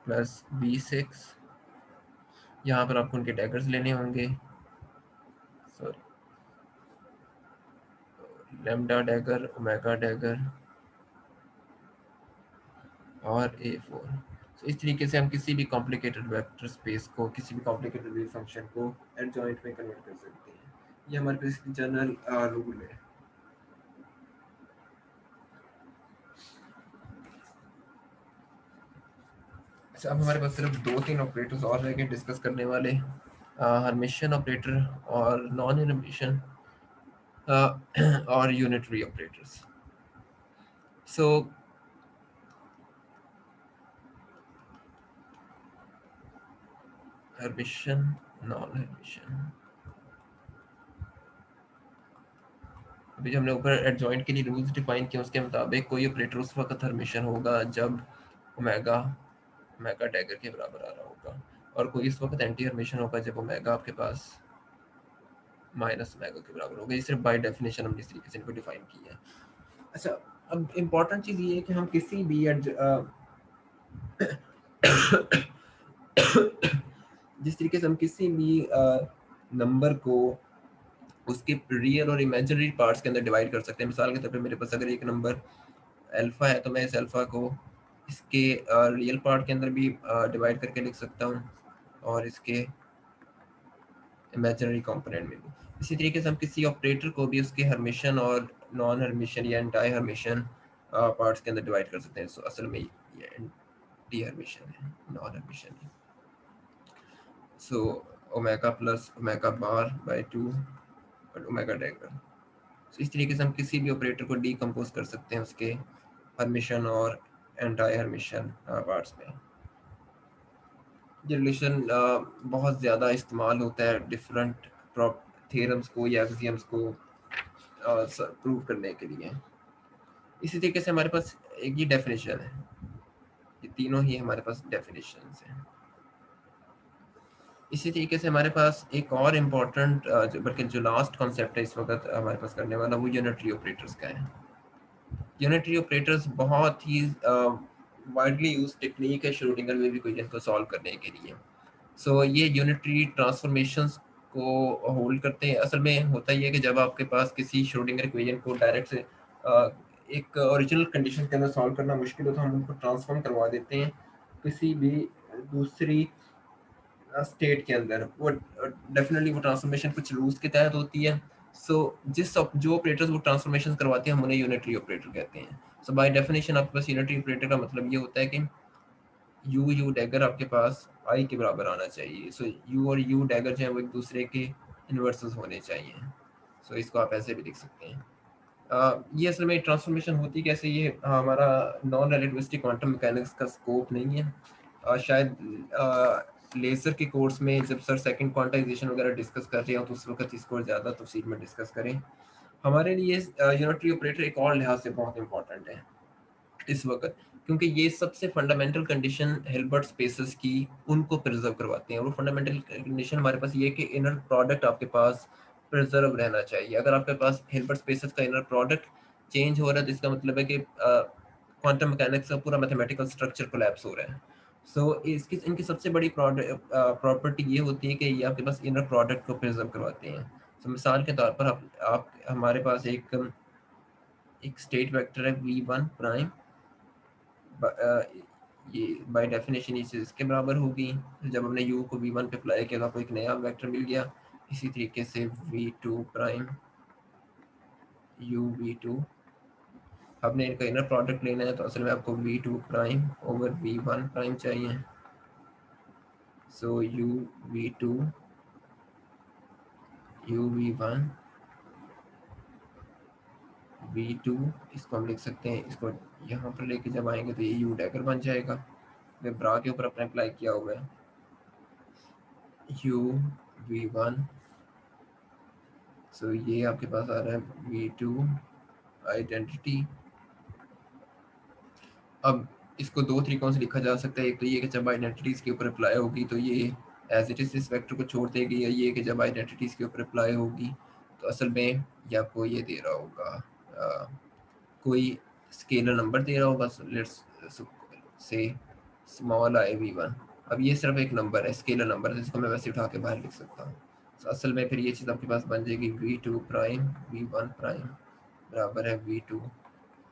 plus V6। यहाँ पर आपको उनके डैगर्स लेने होंगे, sorry lambda dagger, omega dagger और A4। इस तरीके से हम किसी भी कॉम्प्लिकेटेड वेक्टर स्पेस को, किसी भी कॉम्प्लिकेटेड वेव फंक्शन को एडजॉइंट में कन्वर्ट कर सकते हैं। ये हमारे पास जनरल रूल है। अच्छा, अब हमारे पास सिर्फ 2-3 ऑपरेटर्स और रह गए डिस्कस करने वाले, हर्मिशियन ऑपरेटर और नॉन हर्मिशियन और यूनिटरी ऑपरेटर्स। सो हर्मिशियन, नॉन हर्मिशियन, अभी जो हमने ऊपर एडजॉइंट के लिए रूल्स डिफाइन किए उसके मुताबिक कोई ऑपरेटर उस वक्त हर्मिशियन होगा जब ओमेगा ओमेगा डैगर के बराबर आ रहा होगा, और कोई इस वक्त एंटी हर्मिशियन होगा जब ओमेगा आपके पास माइनस ओमेगा के बराबर होगा। ये सिर्फ बाय डेफिनेशन हमने इस तरीके से इनको डिफाइन किया है। अच्छा, अब इम्पोर्टेंट चीज़ ये है कि हम किसी भी जिस तरीके से हम किसी भी नंबर को उसके रियल और इमेजिनरी पार्ट्स के अंदर डिवाइड कर सकते हैं। मिसाल के तौर पे मेरे पास अगर एक नंबर अल्फा है तो मैं इस अल्फा को इसके रियल पार्ट के अंदर भी डिवाइड करके लिख सकता हूँ और इसके इमेजिनरी कंपोनेंट में भी। इसी तरीके से हम किसी ऑपरेटर को भी उसके हर्मिशियन और नॉन हर्मिशियन या एंटी हर्मिशियन पार्ट्स के अंदर डिवाइड कर सकते हैं। सो असल में ये एंटी हर्मिशियन है, नॉन हर्मिशियन है। So omega plus omega bar by 2 और ओमेगा डैगर। सो इस तरीके से हम किसी भी ऑपरेटर को डीकम्पोज कर सकते हैं उसके हर्मिशियन और एंटी हर्मिशियन पार्ट्स में। ये रिलेशन बहुत ज़्यादा इस्तेमाल होता है डिफरेंट थ्योरम्स को या एक्सियम्स को प्रूव करने के लिए। इसी तरीके से हमारे पास एक ही डेफिनेशन है, ये तीनों ही हमारे पास डेफिनेशंस हैं। इसी तरीके से हमारे पास एक और इम्पोर्टेंट बल्कि जो लास्ट कॉन्सेप्ट है इस वक्त हमारे पास करने वाला, वो यूनिटरी ऑपरेटर्स का है। यूनिटरी ऑपरेटर्स बहुत ही वाइडली यूज टेक्निक है श्रोडिंगर वेव इक्वेशन को सॉल्व करने के लिए। सो ये यूनिटरी ट्रांसफॉर्मेशंस को होल्ड करते हैं। असल में होता ही है कि जब आपके पास किसी श्रोडिंगर इक्वेशन को डायरेक्ट से एक ओरिजिनल कंडीशन के अंदर सॉल्व करना मुश्किल हो तो हम उनको ट्रांसफॉर्म करवा देते हैं किसी भी दूसरी स्टेट के अंदर। वो डेफिनेटली वो ट्रांसफॉर्मेशन कुछ रूल्स के तहत होती है। सो जो ऑपरेटर्स वो ट्रांसफॉर्मेशन करवाते हैं हम उन्हें यूनिटरी ऑपरेटर कहते हैं। सो बाय डेफिनेशन आपके पास यूनिटरी ऑपरेटर का मतलब ये होता है कि यू डैगर आपके पास आई के बराबर आना चाहिए। सो यू और यू डैगर जो है वो एक दूसरे के इन्वर्सेस होने चाहिए। सो इसको आप ऐसे भी लिख सकते हैं। ये असल में ट्रांसफॉर्मेशन होती कैसे, ये हमारा नॉन रिलेटिविस्टिक क्वांटम मैकेनिक्स का स्कोप नहीं है। शायद लेज़र के कोर्स में जब सर सेकंड क्वांटाइजेशन वगैरह डिस्कस कर रहे हो तो उस वक्त इसको ज़्यादा तफसील में डिस्कस करें। हमारे लिए यूनिटरी ऑपरेटर एक और लिहाज से बहुत इंपॉर्टेंट है इस वक्त, क्योंकि ये सबसे फंडामेंटल कंडीशन हिल्बर्ट स्पेसेस की उनको प्रिजर्व करवाते हैं। वो फंडामेंटल कंडीशन हमारे पास ये है कि इनर प्रोडक्ट आपके पास प्रिजर्व रहना चाहिए। अगर आपके पास हिल्बर्ट स्पेसेस का इनर प्रोडक्ट चेंज हो रहा है तो इसका मतलब है कि क्वांटम मैकेनिक्स का पूरा मैथमेटिकल स्ट्रक्चर कोलैप्स हो रहा है। सो इसकी इनकी सबसे बड़ी प्रॉपर्टी ये होती है कि ये आपके पास इनर प्रोडक्ट को प्रिजर्व करवाते हैं। सो मिसाल के तौर पर आप हमारे पास एक स्टेट वेक्टर है v1 प्राइम, ये बाय डेफिनेशन ये चीज़ इसके बराबर होगी। जब हमने u को v1 पे अप्लाई किया तो आपको एक नया वेक्टर मिल गया। इसी तरीके से v2 प्राइम u v2, आपने इनका इनर प्रोडक्ट लेना है तो असल में आपको v2 prime over v1 prime चाहिए। सो u v2 u v1 v2, इसको हम लिख सकते हैं, इसको यहाँ पर लेके जब आएंगे तो ये u डैगर बन जाएगा। मैं ब्रा के ऊपर अपने अप्लाई किया हुआ है u v1। सो ये आपके पास आ रहा है v2 आइडेंटिटी। अब इसको दो तरीकों से लिखा जा सकता है। एक तो ये कि जब आइडेंटिटीज के ऊपर अप्लाई होगी तो ये एज इट इज इस वेक्टर को छोड़ देगी, या ये कि जब आइडेंटिटीज के ऊपर अप्लाई होगी तो असल में ये आपको ये दे रहा होगा, कोई स्केलर नंबर दे रहा होगा, let's say small I v1। अब ये सिर्फ एक नंबर है, स्केलर नंबर है, जिसको मैं वैसे उठा के बाहर लिख सकता हूँ। तो असल में फिर ये चीज़ आपके पास बन जाएगी v2 प्राइम v1 प्राइम बराबर है v2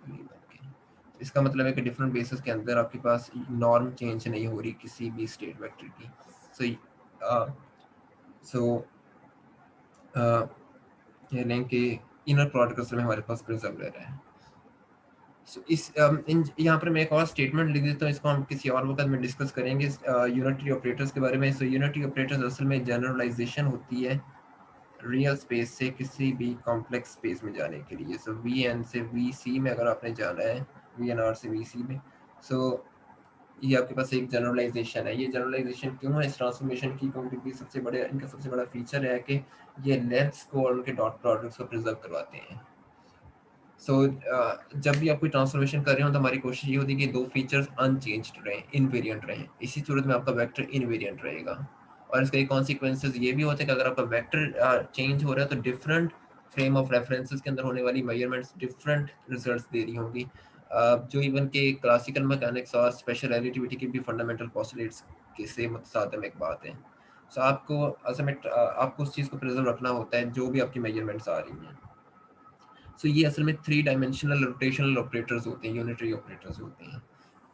v1 के। तो इसका मतलब है कि डिफरेंट बेसिस के अंदर आपके पास नॉर्म चेंज नहीं हो रही किसी भी स्टेट वेक्टर की। सो सो कह लें कि इनर प्रोडक्ट असल में हमारे पास प्रिजर्व रह रहा है। सो इस इन यहाँ पर मैं एक और स्टेटमेंट लिख देता हूँ, इसको हम किसी और वक़्त में डिस्कस करेंगे यूनिटरी ऑपरेटर्स के बारे में। सो यूनिटरी ऑपरेटर्स असल में जनरलाइज़ेशन होती है रियल स्पेस से किसी भी कॉम्प्लेक्स स्पेस में जाने के लिए। सो वीएन से वीसी में अगर आपने जाना है, वीएनआर से वीसी में, सो ये आपके पास एक जनरलाइजेशन है। ये जनरलाइजेशन क्यों है इस ट्रांसफॉर्मेशन की? क्योंकि इनका सबसे बड़ा फीचर है कि ये लेंथ्स को और उनके डॉट प्रोडक्ट्स को प्रिजर्व करवाते हैं। सो जब भी आप कोई ट्रांसफॉर्मेशन कर रहे हो तो हमारी कोशिश ये होती है कि दो फीचर्स अनचेंज्ड रहें, इनवेरिएंट रहें। इसी सूरत में आपका वेक्टर इनवेरिएंट रहेगा। और इसके कॉन्सिक्वेंसेस ये भी होते हैं कि अगर आपका वेक्टर चेंज हो रहा है तो डिफरेंट फ्रेम ऑफ रेफरेंसेस के अंदर होने वाली मेजरमेंट्स डिफरेंट रिजल्ट्स दे रही होंगी, जो इवन के क्लासिकल मैकेनिक्स और स्पेशल रिलेटिविटी के भी फंडामेंटल पोस्टुलेट्स के से मुतसादम एक बात है। सो आपको असल में आपको उस चीज़ को प्रिजर्व रखना होता है जो भी आपकी मेजरमेंट्स आ रही हैं। सो ये असल में थ्री डायमेंशनल रोटेशनल ऑपरेटर्स होते हैं, यूनिटरी ऑपरेटर्स होते हैं।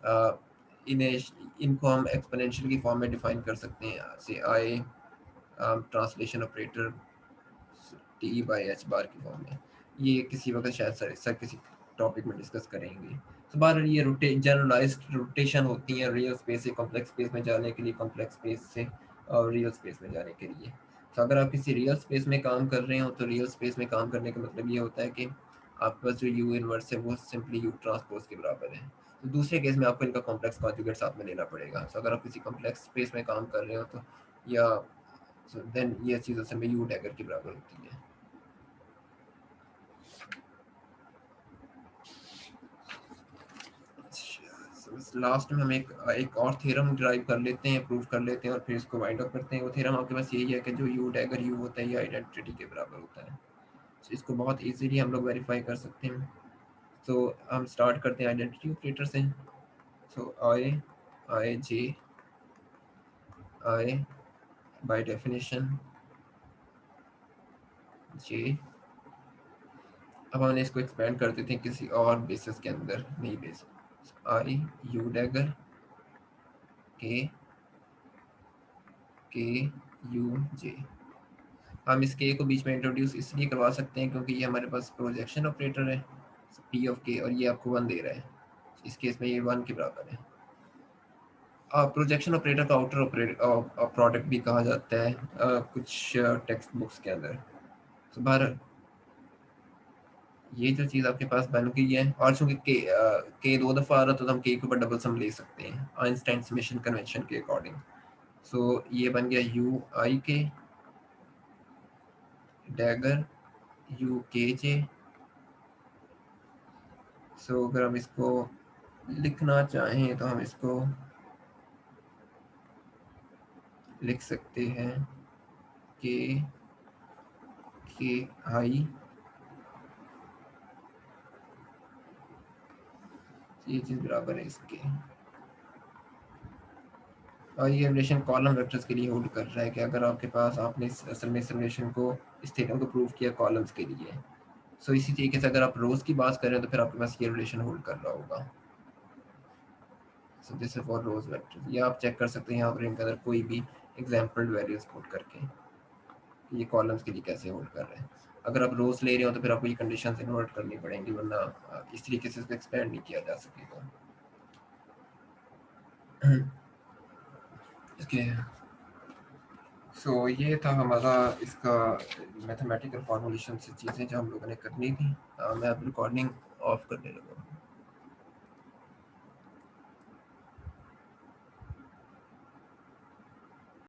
अ, इन्हें इनको हम एक्सपोनेंशियल की फॉर्म में डिफाइन कर सकते हैं, से I translation operator T by H bar की फॉर्म में। ये किसी वक्त शायद सर किसी टॉपिक में डिस्कस करेंगे। तो बार ये जनरलाइज्ड रोटेशन होती है रियल स्पेस से कॉम्प्लेक्स स्पेस में जाने के लिए, कॉम्प्लेक्स स्पेस से रियल स्पेस में जाने के लिए। तो अगर आप किसी रियल स्पेस में काम कर रहे हो तो रियल स्पेस में काम करने का मतलब ये होता है कि आपके पास जो यू इनवर्स है वो सिंपली यू ट्रांसपोज के बराबर है। तो दूसरे केस में आपको इनका कॉम्प्लेक्स कॉन्जुगेट साथ में लेना पड़ेगा। तो अगर आप किसी कॉम्प्लेक्स स्पेस में काम कर रहे हो तो या सो देन ये चीज़ असल में यू डैगर के बराबर होती है। लास्ट में हम एक और थ्योरम ड्राइव कर लेते हैं, प्रूव कर लेते हैं और फिर इसको वाइंड अप करते हैं। वो थ्योरम आपके पास यही है कि जो यू डैगर यू होता है ये आइडेंटिटी के बराबर होता है। तो इसको बहुत इजीली हम लोग वेरीफाई कर सकते हैं। तो हम स्टार्ट करते हैं आइडेंटिटी ऑपरेटर से। सो आई आई जे आई बाय डेफिनेशन जे। अब हमने इसको एक्सपेंड कर देते हैं किसी और बेसिस के अंदर, नई बेस आई यू डैगर के के यू जे। हम इस के को बीच में इंट्रोड्यूस इसलिए करवा सकते हैं क्योंकि ये हमारे पास प्रोजेक्शन ऑपरेटर है पी ऑफ के, और ये आपको वन दे रहा है। इस केस में ये वन के बराबर है। प्रोजेक्शन ऑपरेटर का आउटर प्रोडक्ट भी कहा जाता है कुछ टेक्स्ट बुक्स के अंदर। तो बहर ये जो चीज़ आपके पास बन गई है, और चूंकि के दो दफ़ा आ रहा तो हम के के ऊपर डबल सम ले सकते हैं आइंस्टाइन समेशन कन्वेंशन के अकॉर्डिंग। सो ये बन गया यू आई के डैगर यू के जे। सो अगर हम इसको लिखना चाहें तो हम इसको लिख सकते हैं के आई। ये चीज़ बराबर है इसके। और ये रिलेशन कॉलम वेक्टर्स के लिए होल्ड कर रहा है कि अगर आपके पास आपने असल में इस रिलेशन को इस थ्योरम को प्रूव किया कॉलम्स के लिए। सो इसी तरीके से अगर आप रोज की बात करें तो फिर आपके पास ये रिलेशन होल्ड कर रहा होगा। So this is for rows vectors. ये आप चेक कर सकते हैं यहाँ पर इनके अंदर कोई भी एग्जाम्पल वैल्यूज कोड करके ये कॉलम्स के लिए कैसे होल्ड कर रहे हैं। अगर आप रोज ले रहे हो तो फिर आपको ये कंडीशंस इन्वर्ट करनी पड़ेंगी, वरना इस तरीके से इसको एक्सपेंड नहीं किया जा सकेगा। इसके सो ये था हमारा इसका मैथमेटिकल फॉर्मूलेशन से चीज़ें जो हम लोगों ने करनी थी। मैं अब रिकॉर्डिंग ऑफ करने लगा।